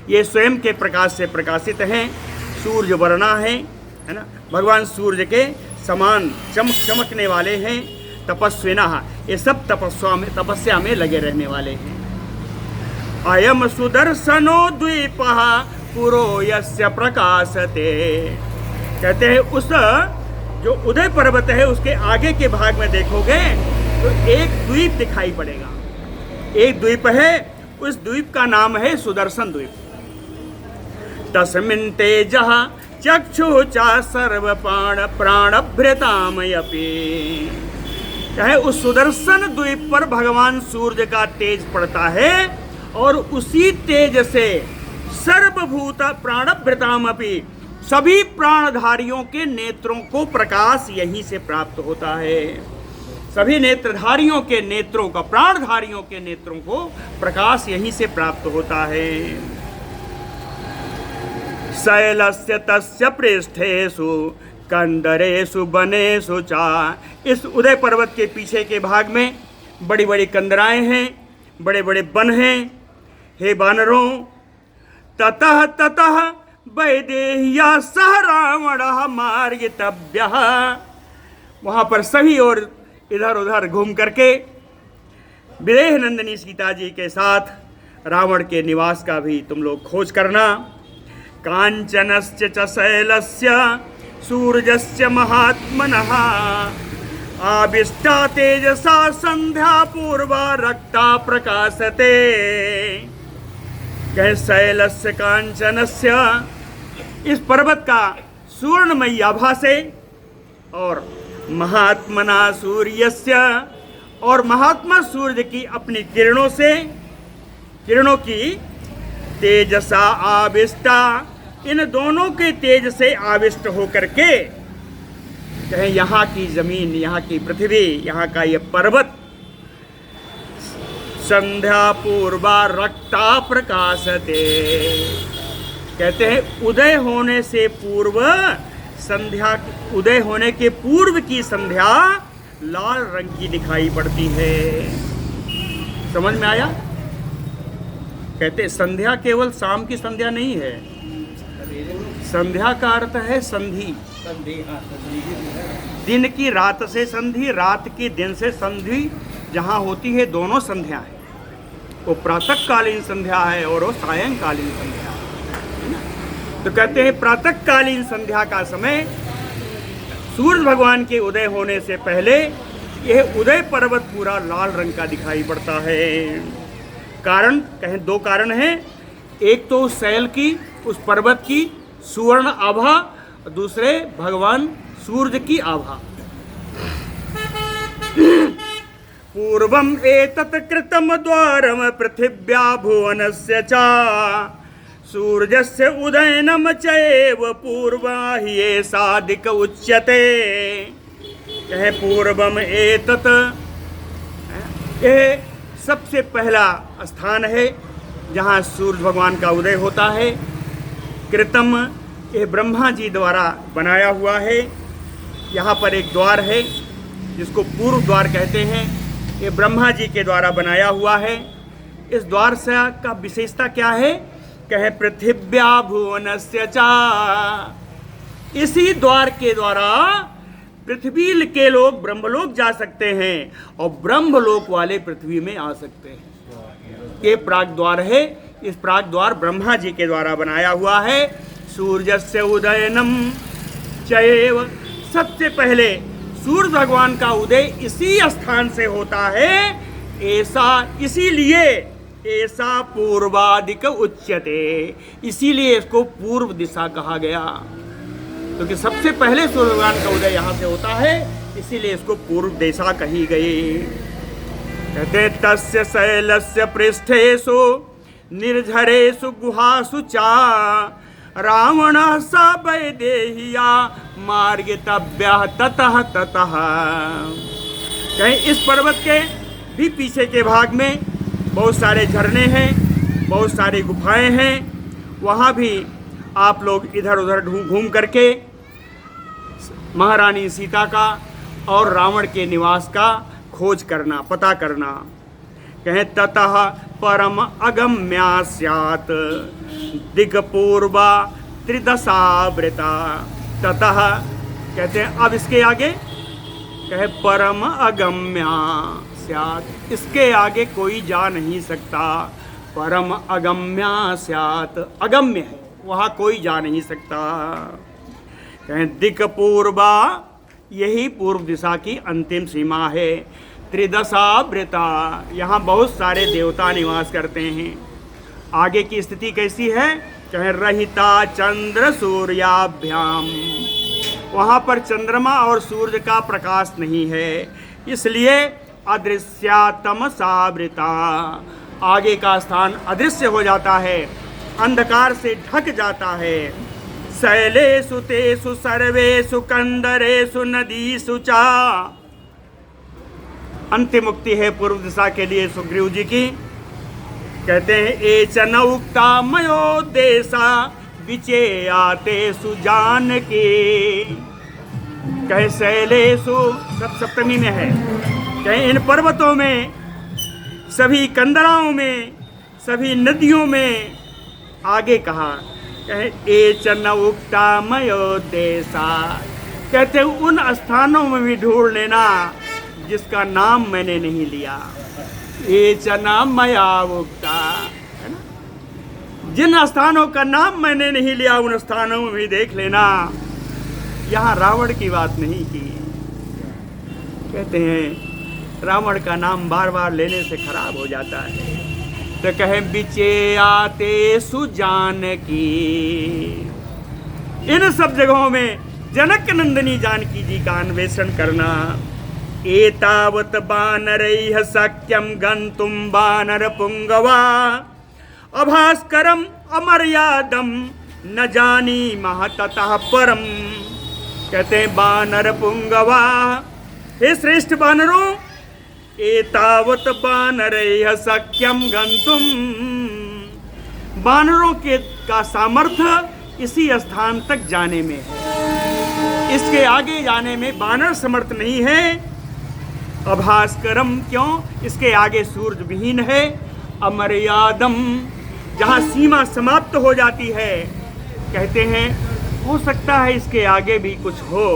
ये स्वयं के प्रकाश से प्रकाशित हैं, सूर्य वर्णा है ना, भगवान सूर्य के समान चमकने वाले हैं। तपस्विना, ये सब तपस्या में लगे रहने वाले हैं। अयम सुदर्शनो द्वीपः पुरो यस्य प्रकाशते, कहते हैं उस जो उदय पर्वत है उसके आगे के भाग में देखोगे तो एक द्वीप दिखाई पड़ेगा। एक द्वीप है, उस द्वीप का नाम है सुदर्शन द्वीप। तस्मिन् तेजः चक्षुचा सर्व प्राणभृतामयपि, चाहे उस सुदर्शन द्वीप पर भगवान सूर्य का तेज पड़ता है और उसी तेज से सर्वभूत प्राणभृतामपि, सभी प्राणधारियों के नेत्रों को प्रकाश यहीं से प्राप्त होता है। सभी नेत्रधारियों के नेत्रों का, प्राणधारियों के नेत्रों को प्रकाश यहीं से प्राप्त होता है। शैलस्य तस्य पृष्ठेषु कंदरेषु बनेषु चा, इस उदय पर्वत के पीछे के भाग में बड़ी बड़ी कंदराएं हैं, बड़े बड़े वन हैं। हे वानरों, ततः ततः वैदेह्या सह रावणः मार्गितव्यः, वहाँ पर सभी और इधर उधर घूम करके विदेह नंदिनी सीता जी के साथ रावण के निवास का भी तुम लोग खोज करना। कांचनस्य च शैलस्य सूर्यस्य महात्मनः आविष्टा तेजसा संध्या पूर्वा रक्ता प्रकाशते, कह शैलस्य कांचनस्य, इस पर्वत का सुवर्णमयी आभा से, और महात्मना सूर्यस्य, और महात्मा सूर्य की अपनी किरणों से, किरणों की तेजसा आविष्टा, इन दोनों के तेज से आविष्ट होकर के कहें यहाँ की जमीन, यहाँ की पृथ्वी, यहाँ का ये पर्वत संध्या पूर्वा रक्ता प्रकाशते, कहते हैं उदय होने से पूर्व संध्या, उदय होने के पूर्व की संध्या लाल रंग की दिखाई पड़ती है। समझ में आया? कहते संध्या केवल शाम की संध्या नहीं है, संध्या का अर्थ है संधि, दिन की रात से संधि, रात की दिन से संधि जहाँ होती है, दोनों संध्या है। वो प्रातःकालीन संध्या है और वो सायंकालीन संध्या है। तो कहते हैं प्रातःकालीन संध्या का समय सूर्य भगवान के उदय होने से पहले यह उदय पर्वत पूरा लाल रंग का दिखाई पड़ता है। कारण कहें दो कारण हैं, एक तो उस शैल की, उस पर्वत की सुवर्ण आभा, दूसरे भगवान सूर्य की आभा। पूर्वम एतत् कृतम द्वारम पृथिव्या भुवनस्य च सूर्यस्य उदयनम चैव पूर्वा हि एषादिक उच्यते, कहे पूर्वम एतत्, यह सबसे पहला स्थान है जहाँ सूर्य भगवान का उदय होता है। कृतम, यह ब्रह्मा जी द्वारा बनाया हुआ है। यहाँ पर एक द्वार है जिसको पूर्व द्वार कहते हैं, ये ब्रह्मा जी के द्वारा बनाया हुआ है। इस द्वार से का विशेषता क्या है? कहे पृथिव्या भुवनस्य च, इसी द्वार के द्वारा पृथ्वी के लोग ब्रह्मलोक जा सकते हैं और ब्रह्मलोक वाले पृथ्वी में आ सकते हैं। ये प्राग द्वार है। इस प्राग द्वार ब्रह्मा जी के द्वारा बनाया हुआ है। सूर्यस्य उदयनम चैव, सबसे पहले सूर्य भगवान का उदय इसी स्थान से होता है। ऐसा इसीलिए ऐसा पूर्वादिक उच्यते, इसीलिए इसको पूर्व दिशा कहा गया। क्योंकि सबसे पहले सूर्य भगवान का उदय यहाँ से होता है, इसीलिए इसको पूर्व दिशा कही गई। कहते तस्य शैलस्य पृष्ठेषु निर्झरेषु गुहासु चा रावण स वैदेहिया मार्गितव्यः ततः ततः। कहीं इस पर्वत के भी पीछे के भाग में बहुत सारे झरने हैं, बहुत सारी गुफाएं हैं। वहाँ भी आप लोग इधर उधर घूम करके महारानी सीता का और रावण के निवास का खोज करना, पता करना। कहें ततः परम अगम्या स्यात् दिक्पूर्वा त्रिदशावृता। ततः कहते हैं अब इसके आगे, कहे परम अगम्या स्यात्, इसके आगे कोई जा नहीं सकता। परम अगम्या स्यात्, अगम्य है, वहाँ कोई जा नहीं सकता। कहें दिक्पूर्वा, यही पूर्व दिशा की अंतिम सीमा है। त्रिदशावृता, यहाँ बहुत सारे देवता निवास करते हैं। आगे की स्थिति कैसी है? कहें रहिता चंद्र सूर्याभ्याम, वहाँ पर चंद्रमा और सूर्य का प्रकाश नहीं है, इसलिए अदृश्या तमसावृता, आगे का स्थान अदृश्य हो जाता है, अंधकार से ढक जाता है। शैलेषु तेषु सर्वेषु कंदरेषु नदीषु चा, अंतिम उक्ति है पूर्व दिशा के लिए सुग्रीव जी की। कहते हैं ए च न उक्ता मयोदेशा विचेयातेषु जानकी। कहे शैलेषु, सब सप्तमी में है, कहे इन पर्वतों में, सभी कंदराओं में, सभी नदियों में, आगे कहा कहे ए च न उक्ता मयोदेशा, कहते उन स्थानों में भी ढूंढ लेना जिसका नाम मैंने नहीं लिया। ए च न मया उक्ता, है ना, जिन स्थानों का नाम मैंने नहीं लिया उन स्थानों में भी देख लेना। यहाँ रावण की बात नहीं की। कहते हैं रावण का नाम बार बार लेने से खराब हो जाता है, तो कहे बिचे आते सुजानकी। इन सब जगहों में जनक नंदिनी जानकी जी का अन्वेषण करना। एतावत बानरैः शक्यं गन्तुं बानर पुंगवा अभास्करम अमर्यादम न जानीमः ततः परम। कहते हैं बानर पुंगवा, हे श्रेष्ठ बानरों, एतावत बानरैः शक्यं गन्तुम, बानरों के का सामर्थ्य इसी स्थान तक जाने में है, इसके आगे जाने में बानर समर्थ नहीं है। अभास्करम, क्यों? इसके आगे सूरज विहीन है। अमर्यादम, जहाँ सीमा समाप्त हो जाती है। कहते हैं हो सकता है इसके आगे भी कुछ हो।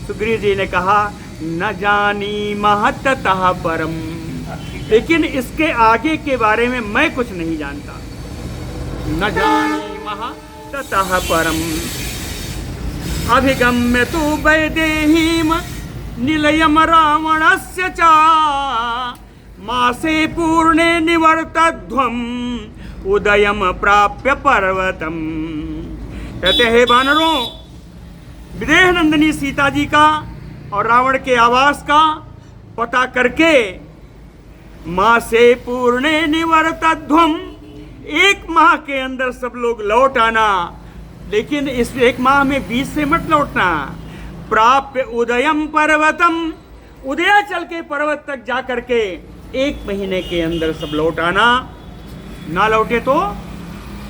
सुग्रीव जी ने कहा न जानी महत्तः परम, लेकिन इसके आगे के बारे में मैं कुछ नहीं जानता। न जानी महत्तः परम अभिगम्य तु वैदेहीम निलयम रावणस्य चा मासे पूर्णे निवर्तध्वम उदयम प्राप्य पर्वतम। कहते हैं बानरों, विदेह नंदिनी सीता जी का और रावण के आवास का पता करके मासे पूर्णे निवर्तध्वम, 1 माह के अंदर सब लोग लौट आना, लेकिन इस 1 माह में बीच से मत लौटना। प्राप्य उदयम पर्वतम, उदयाचल के पर्वत तक जा करके 1 महीने के अंदर सब लौट आना। ना लौटे तो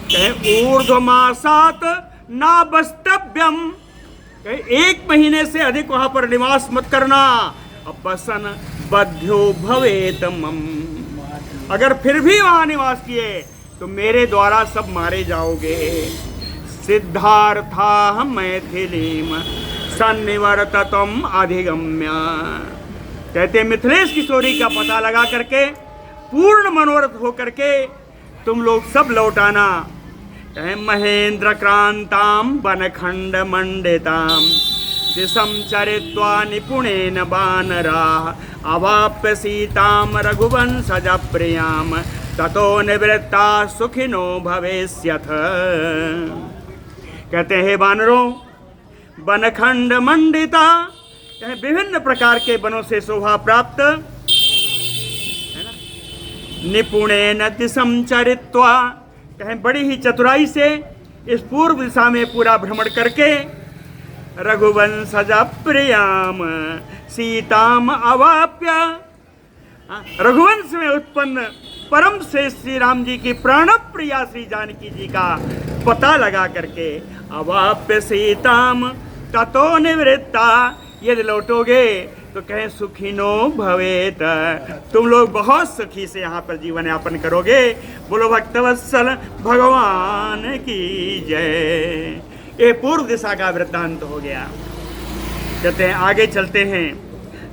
कहे ऊर्ध्वमासात ना बस्तव्यम, कहे 1 महीने से अधिक वहां पर निवास मत करना। अपसन बध्यो भवेतमम, अगर फिर भी वहां निवास किए तो मेरे द्वारा सब मारे जाओगे। सिद्धार्था मैथिलीम सन्निवर्ततम अधिगम्य। कहते मिथिलेश किशोरी का पता लगा करके पूर्ण मनोरथ हो करके तुम लोग सब लौट आना। कहे महेंद्र क्रांताम वनखंड मंडिताम दिशम चरित्वा निपुणेन बानराः अवाप्य सीताम रघुवंशज प्रियाम ततो निवृत्ता सुखिनो भवेस्यथ। कहते हैं बानरों, बनखंड मंडिता, कहें विभिन्न प्रकार के वनों से शोभा प्राप्त, है ना। निपुणेन दिशम चरित्वा, कहें बड़ी ही चतुराई से इस पूर्व दिशा में पूरा भ्रमण करके रघुवंशज प्रियाम सीताम अवाप्य, रघुवंश में उत्पन्न परम श्रेष्ठ श्री राम जी की प्राण प्रिया श्री जानकी जी का पता लगा करके अवाप्य सीताम ततो निवृत्ता, यदि लौटोगे तो कहें सुखिनो भवेत, तुम लोग बहुत सुखी से यहाँ पर जीवन यापन करोगे। बोलो भक्तवत्सल भगवान की जय। ये पूर्व दिशा का वृत्तांत हो गया। कहते हैं आगे चलते हैं।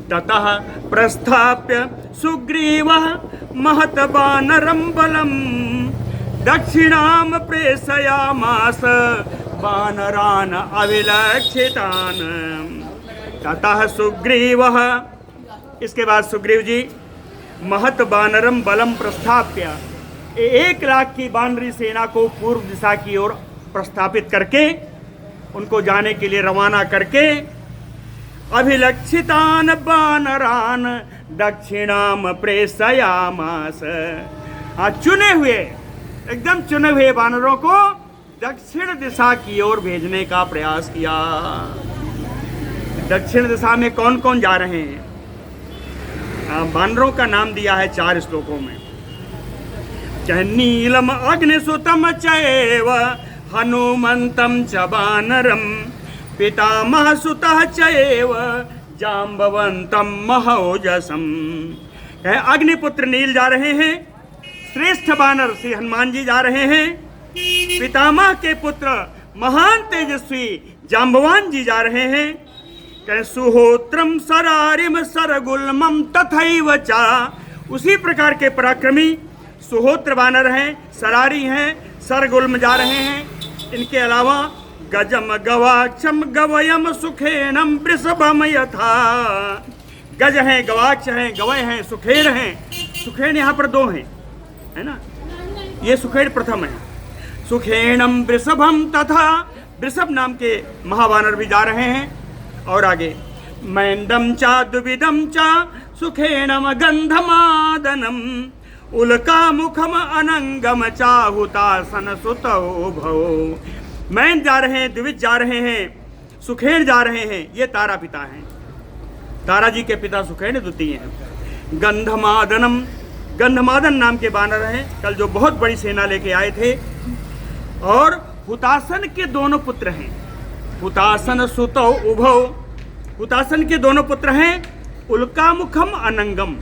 ततः प्रस्थाप्य सुग्रीवः महत वानरं बलम दक्षिणाम प्रेषयामास वानरान अभिलक्षितान। ततः सुग्रीवः, इसके बाद सुग्रीव जी महत वानरम बलम प्रस्थाप्य, 1,00,000 की वानरी सेना को पूर्व दिशा की ओर प्रस्थापित करके उनको जाने के लिए रवाना करके अभिलक्षितान वानरान दक्षिणाम प्रेषयामास, चुने हुए एकदम चुने हुए वानरों को दक्षिण दिशा की ओर भेजने का प्रयास किया। दक्षिण दिशा में कौन कौन जा रहे हैं? वानरों का नाम दिया है 4 श्लोकों में। चाहे नीलम अग्निसुतम चैव हनुमंतम च वानरम पितामह सुतः चैव जाम्बवंतम महौजसम। अग्निपुत्र नील जा रहे हैं, श्रेष्ठ वानर श्री हनुमान जी जा रहे हैं, पितामह के पुत्र महान तेजस्वी जाम्बवान जी जा रहे हैं। कहें सुहोत्रम सरारिम सरगुल्मम तथैव चा, उसी प्रकार के पराक्रमी सुहोत्र वानर हैं, सरारी हैं, सरगुल्म जा रहे हैं। इनके अलावा गजम गवाक्षम गवयम सुखेनम वृषभम यथा, गज हैं, गवाक्ष हैं, गवय हैं, सुखेन हैं। सुखेन यहाँ पर 2 हैं, है ना, ये सुखेन प्रथम है। सुखेनम वृषभम तथा, वृषभ नाम के महावानर भी जा रहे हैं। और आगे मैंदम चा द्विविधम चा सुखेनम गंधमादनम उल्का मुखम अनंगम चाहुतासन सुतौ भव। मैन जा रहे हैं, द्विज जा रहे हैं, सुखेन जा रहे हैं, ये तारा पिता हैं, तारा जी के पिता सुखेन द्वितीय हैं। गंधमादनम, गंधमादन नाम के वानर हैं, कल जो बहुत बड़ी सेना लेके आए थे। और हुतासन के 2 पुत्र हैं, हुतासन सुतौ उभौ, हुतासन के 2 पुत्र हैं, उल्कामुखम अनंगम,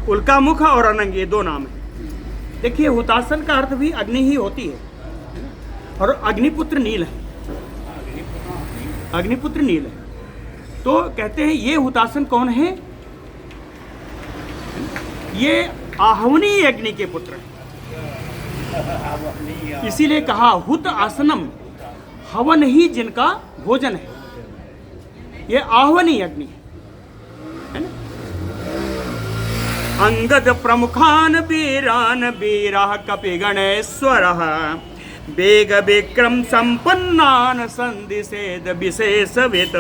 उल्कामुख और अनंग, ये 2 नाम हैं। देखिए हुतासन का अर्थ भी अग्नि ही होती है, और अग्निपुत्र नील है, अग्निपुत्र नील है। तो कहते हैं ये हुतासन कौन है? ये आहवनी अग्नि के पुत्र हैं। इसीलिए कहा हुत आसनम, हवन ही जिनका भोजन है, ये आहवनी अग्नि है ना। अंगद प्रमुखान वीरान वीरः कपि गणेश्वरः वेग विक्रम संपन्नान संदिशेद विशेषवित।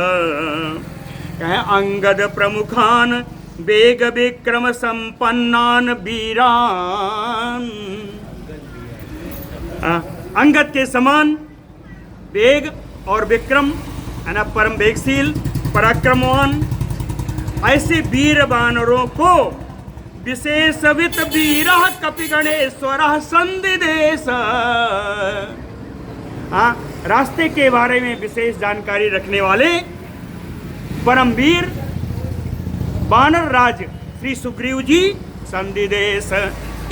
कहे अंगद प्रमुखान वेग विक्रम संपन्नान वीरान, अंगद के समान वेग और विक्रम है ना, परम वेगशील पराक्रमवान, ऐसे वीर वानरों को विशेषवित वीरः कपि गणेश्वरः संदिदेश, रास्ते के बारे में विशेष जानकारी रखने वाले परम वीर वानर राज श्री सुग्रीव जी संदिदेश,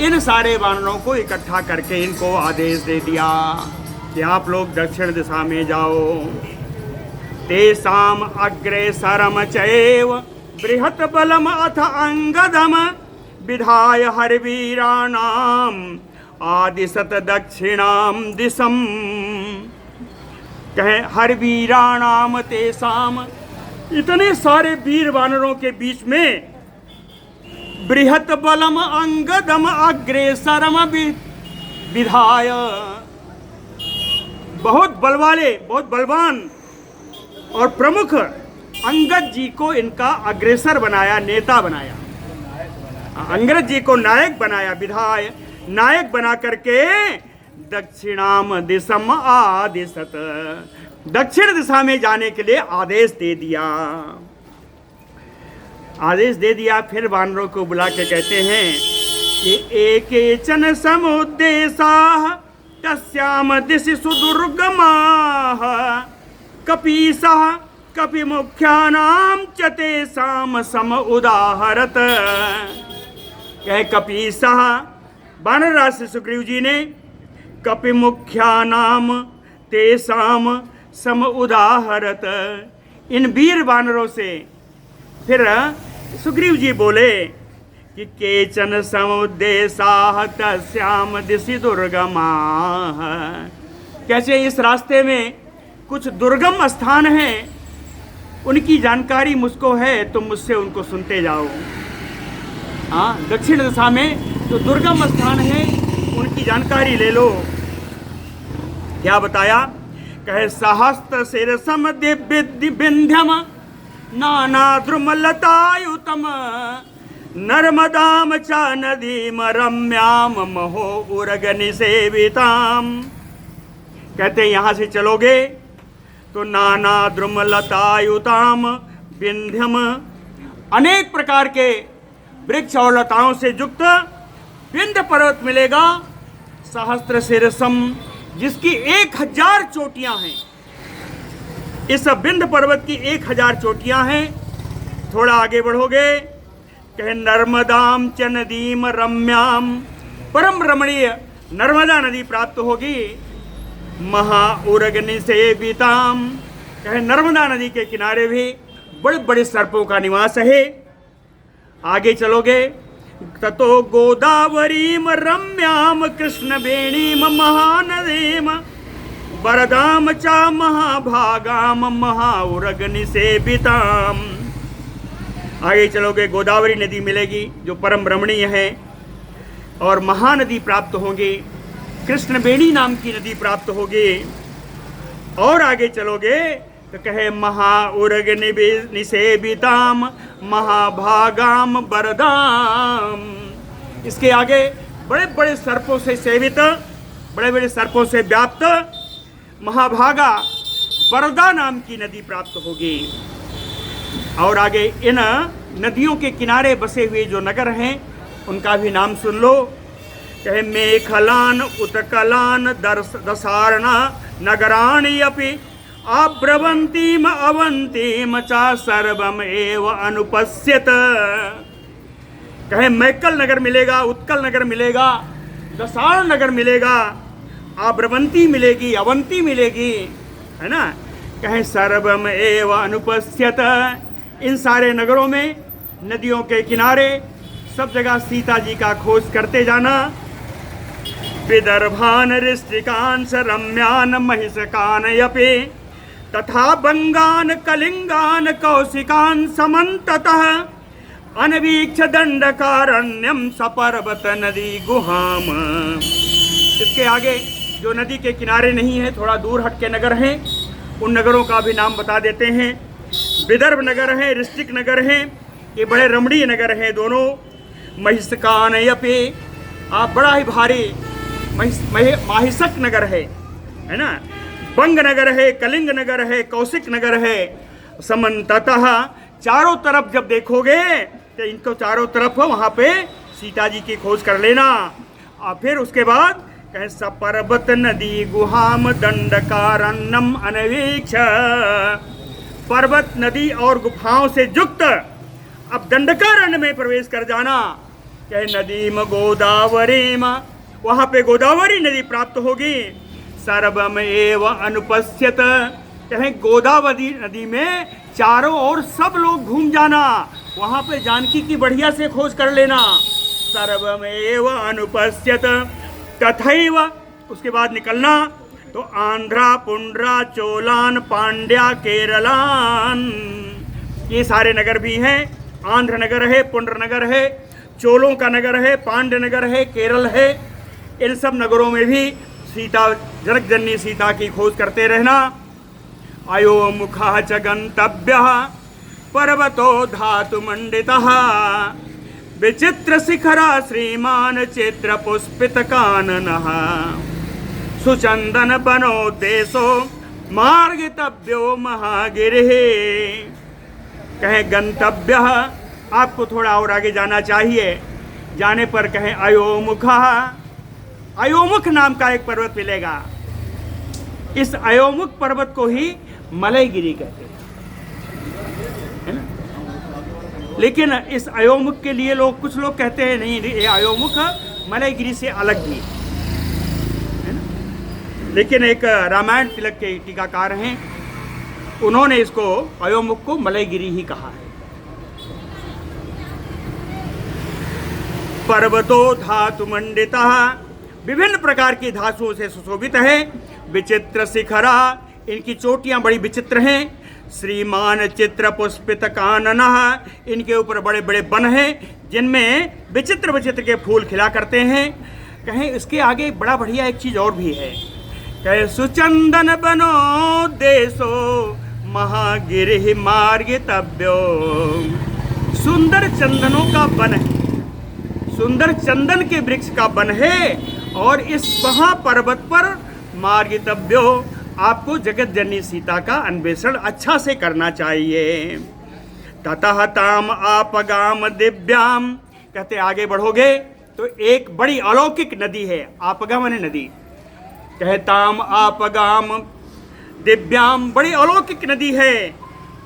इन सारे वानरों को इकट्ठा करके इनको आदेश दे दिया कि आप लोग दक्षिण दिशा में जाओ। तेषाम अग्रेसरम चैव बृहत बलम अथ अंगदम विधाय हरवीराणाम आदिशत दक्षिणाम दिशम। कहे हरवीराणाम तेषाम, इतने सारे वीर वानरों के बीच में बृहत बलम अंगदम अग्रेसरम विधाय, बहुत बल वाले, बहुत बलवान और प्रमुख अंगद जी को इनका अग्रेसर बनाया, नेता बनाया। अंगद जी को नायक बनाया, विधायक नायक बना करके दक्षिणाम दिशम आदिशत, दक्षिण दिशा में जाने के लिए आदेश दे दिया। आदेश दे दिया। फिर वानरों को बुला के कहते हैं कि एकेचन समुद्देशा तस्याम दिशि सुदुर्गमाः कपीसः कपि मुख्यानाम च तेषाम सम उदाहरत। कहे कपीसः, वानर राज से सुग्रीव जी ने कपि मुख्यानाम तेषाम सम उदाहरत, इन वीर वानरों से फिर सुग्रीव जी बोले कि केचन समुद्देशाः तस्याम दिशि दुर्गमाः, कैसे इस रास्ते में कुछ दुर्गम स्थान हैं, उनकी जानकारी मुझको है, तुम मुझसे उनको सुनते जाओ। हाँ, दक्षिण दिशा में जो दुर्गम स्थान है उनकी जानकारी ले लो। क्या बताया? कहे सहस्त्र शिरसम दिव्य विंध्यम नाना द्रुमलतायुतम नर्मदाम च नदीम रम्याम महो उरगनि सेविताम। कहते हैं यहाँ से चलोगे तो नाना द्रुमलतायुताम विंध्यम, अनेक प्रकार के वृक्ष और लताओं से युक्त विंध्य पर्वत मिलेगा। सहस्त्र शिरसम, जिसकी 1000 चोटियां हैं। इस विंध्य पर्वत की 1000 चोटियां हैं। थोड़ा आगे बढ़ोगे, कहे नर्मदाम च नदीम रम्याम, परम रमणीय नर्मदा नदी प्राप्त होगी। महा उरगनि सेविताम, कहे नर्मदा नदी के किनारे भी बड़े बड़े सर्पों का निवास है। आगे चलोगे, ततो गोदावरीम रम्याम कृष्ण वेणीम महानदीम वरदाम च महाभागाम महाउरगनि सेविताम। आगे चलोगे, गोदावरी नदी मिलेगी जो परम रमणीय है, और महानदी प्राप्त होंगी, कृष्णवेणी नाम की नदी प्राप्त होगी। और आगे चलोगे तो कहे महाउरगनि निसेविताम महाभागाम वरदाम। इसके आगे बड़े बड़े सर्पों से सेवित, बड़े बड़े सर्पों से व्याप्त महाभागा वरदा नाम की नदी प्राप्त होगी। और आगे इन नदियों के किनारे बसे हुए जो नगर हैं उनका भी नाम सुन लो। कहे मेखलान उत्कलान दसारणा नगराणि अपि आब्रवंतीम अवंतीम चा सर्वम एव अनुपस्यत। कहे मैकल नगर मिलेगा, उत्कल नगर मिलेगा, दसारण नगर मिलेगा, आब्रवंती मिलेगी, अवंती मिलेगी, है ना। कहे सर्वम एव अनुपस्यत, इन सारे नगरों में नदियों के किनारे सब जगह सीता जी का खोज करते जाना। विदर्भान ऋष्टिकान रम्यान महिषकान यपि तथा बंगान कलिंगान कौशिकान समन्ततः अनवीक्ष दंडकारण्यम सपर्वत नदी गुहाम। इसके आगे जो नदी के किनारे नहीं है, थोड़ा दूर हट के नगर हैं, उन नगरों का भी नाम बता देते हैं। विदर्भ नगर है, ऋष्टिक नगर है, ये बड़े रमणीय नगर हैं दोनों। महिषकान यपि, आप बड़ा ही भारी माहिषक नगर है ना। बंग नगर है, कलिंग नगर है, कौशिक नगर है। समन्ततः, चारों तरफ जब देखोगे तो इनको चारों तरफ वहाँ पे सीता जी की खोज कर लेना। और फिर उसके बाद कहे सपर्वत नदी गुहाम दंडकारण्यम अनवीक्ष, पर्वत नदी और गुफाओं से युक्त अब दंडकारण्य में प्रवेश कर जाना। कहे नदीम गोदावरीम, वहाँ पे गोदावरी नदी प्राप्त होगी। सर्वम एव अनुपस्यत, कहें गोदावरी नदी में चारों ओर सब लोग घूम जाना, वहाँ पे जानकी की बढ़िया से खोज कर लेना। सर्वम एव अनुपस्यत तथैव, उसके बाद निकलना तो आंध्रा पुंड्रा चोलान पांड्या केरलान, ये सारे नगर भी हैं। आंध्र नगर है, पुंड्र नगर है, चोलों का नगर है, पांड्य नगर है, केरल है। इन सब नगरों में भी सीता, जनक जननी सीता की खोज करते रहना। अयो मुखः च गन्तव्यः पर्वतो धातुमण्डितः विचित्र शिखरा श्रीमान चित्र पुष्पित काननः सुचंदन बनो देशो मार्गितव्यो महागिरिः। कहें गंतव्य, आपको थोड़ा और आगे जाना चाहिए। जाने पर कहें अयोमुखः, अयोमुख नाम का एक पर्वत मिलेगा। इस अयोमुख पर्वत को ही मलयगिरी कहते हैं, है ना। लेकिन इस अयोमुख के लिए कुछ लोग कहते हैं नहीं, ये अयोमुख मलयगिरी से अलग ही है ना। लेकिन एक रामायण तिलक के टीकाकार हैं, उन्होंने इसको अयोमुख को मलयगिरी ही कहा है। पर्वतो धातु मंडितः, विभिन्न प्रकार की धातुओं से सुशोभित है। विचित्र शिखरा, इनकी चोटियां बड़ी विचित्र हैं। श्रीमान चित्र पुष्पित काननः, इनके ऊपर बड़े बड़े वन हैं जिनमें विचित्र विचित्र के फूल खिला करते हैं। कहें इसके आगे बड़ा बढ़िया एक चीज और भी है। कहे सुचंदन बनो देशो महागिरि मार्गितव्यो, सुंदर चंदनों का वन है, सुंदर चंदन के वृक्ष का वन है। और इस महापर्वत पर मार्गितव्यो, आपको जगत जननी सीता का अन्वेषण अच्छा से करना चाहिए। ततः ताम आपगाम दिव्याम, कहते आगे बढ़ोगे तो एक बड़ी अलौकिक नदी है। आपगा माने नदी, कहताम आपगाम दिव्याम, बड़ी अलौकिक नदी है।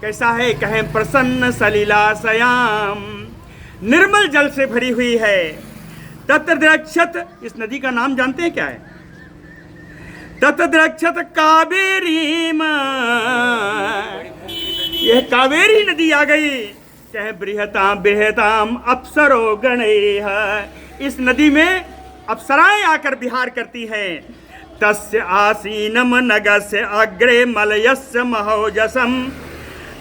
कैसा है? कहें प्रसन्न सलिलासयाम, निर्मल जल से भरी हुई है। तत्रक्षत, इस नदी का नाम जानते हैं क्या है? तत्रक्षत कावेरी, यह कावेरी नदी आ गई। कहे बृहताम बृहताम अप्सरो गणैः, इस नदी में अप्सराएं आकर विहार करती हैं। तस्य आसीनम नगस्य अग्रे मलयस्य महोजसम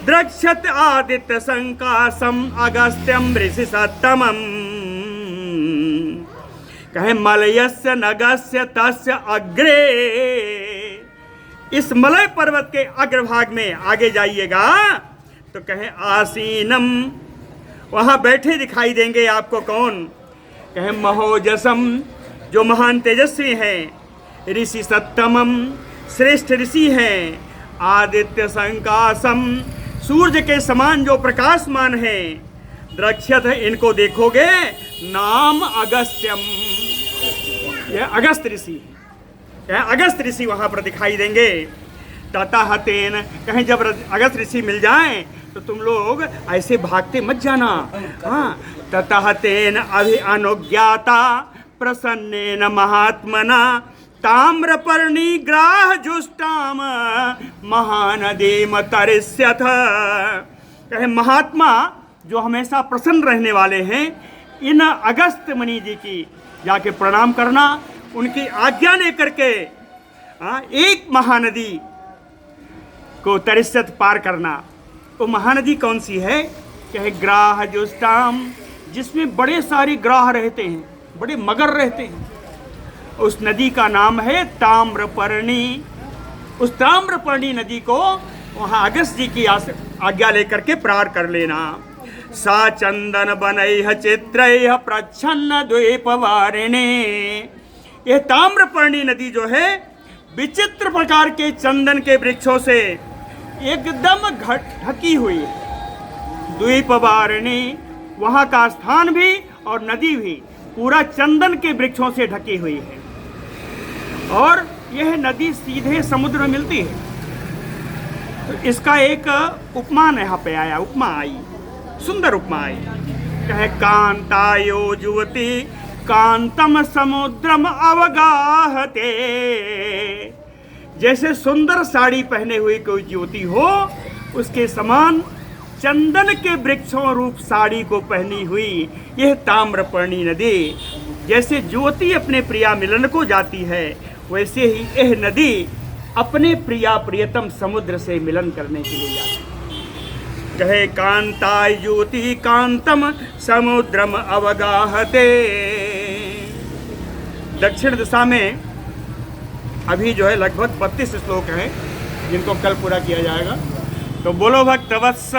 द्रक्षत आदित्य संकासम अगस्त्यम ऋषि सत्तमम। कहे मलयस्य नगस्य तस्य अग्रे, इस मलय पर्वत के अग्रभाग में आगे जाइएगा तो कहे आसीनम, वहां बैठे दिखाई देंगे आपको। कौन? कहे महोजसम, जो महान तेजस्वी हैं। ऋषि सत्तमम, श्रेष्ठ ऋषि हैं। आदित्य संकासम, सूर्य के समान जो प्रकाशमान है। द्रक्ष्यत, इनको देखोगे। नाम अगस्त्यम, यह अगस्त ऋषि है। यह अगस्त ऋषि वहां पर दिखाई देंगे। ततः तेन, कहीं जब अगस्त ऋषि मिल जाएं तो तुम लोग ऐसे भागते मत जाना। हाँ, ततः तेन अभि अनुज्ञाता प्रसन्नेन महात्मना ताम्रपर्णी ग्राह जुष्टाम महानदीम तरिष्यथ। कहे महात्मा जो हमेशा प्रसन्न रहने वाले हैं, इन अगस्त मुनि जी की जाके प्रणाम करना, उनकी आज्ञा लेकर के एक महानदी को तरिष्यथ पार करना। वो महानदी कौन सी है? कहे ग्राह जुष्टाम, जिसमें बड़े सारे ग्राह रहते हैं, बड़े मगर रहते हैं। उस नदी का नाम है ताम्रपर्णी। उस ताम्रपर्णी नदी को वहाँ अगस्त जी की आज्ञा लेकर के पार कर लेना। सा चंदन बनैः चित्रैः प्रच्छन्न द्वीपवारिणे, यह ताम्रपर्णी नदी जो है विचित्र प्रकार के चंदन के वृक्षों से एकदम ढकी हुई है। द्वीपवारिणी, वहाँ का स्थान भी और नदी भी पूरा चंदन के वृक्षों से ढकी हुई है। और यह नदी सीधे समुद्र में मिलती है। तो इसका एक उपमान यहाँ पे आया, उपमा आई, सुंदर उपमा आई। कहे कांतायो युवती कांतम समुद्रम अवगाहते, जैसे सुंदर साड़ी पहने हुई कोई युवती हो, उसके समान चंदन के वृक्षों रूप साड़ी को पहनी हुई यह ताम्रपर्णी नदी। जैसे युवती अपने प्रिया मिलन को जाती है, वैसे ही यह नदी अपने प्रिया प्रियतम समुद्र से मिलन करने के लिए जाती है। कहे कांता युवती कांतम समुद्रम अवगाहते। दक्षिण दिशा में अभी जो है लगभग 32 श्लोक हैं। जिनको कल पूरा किया जाएगा। तो बोलो भक्त वत्सल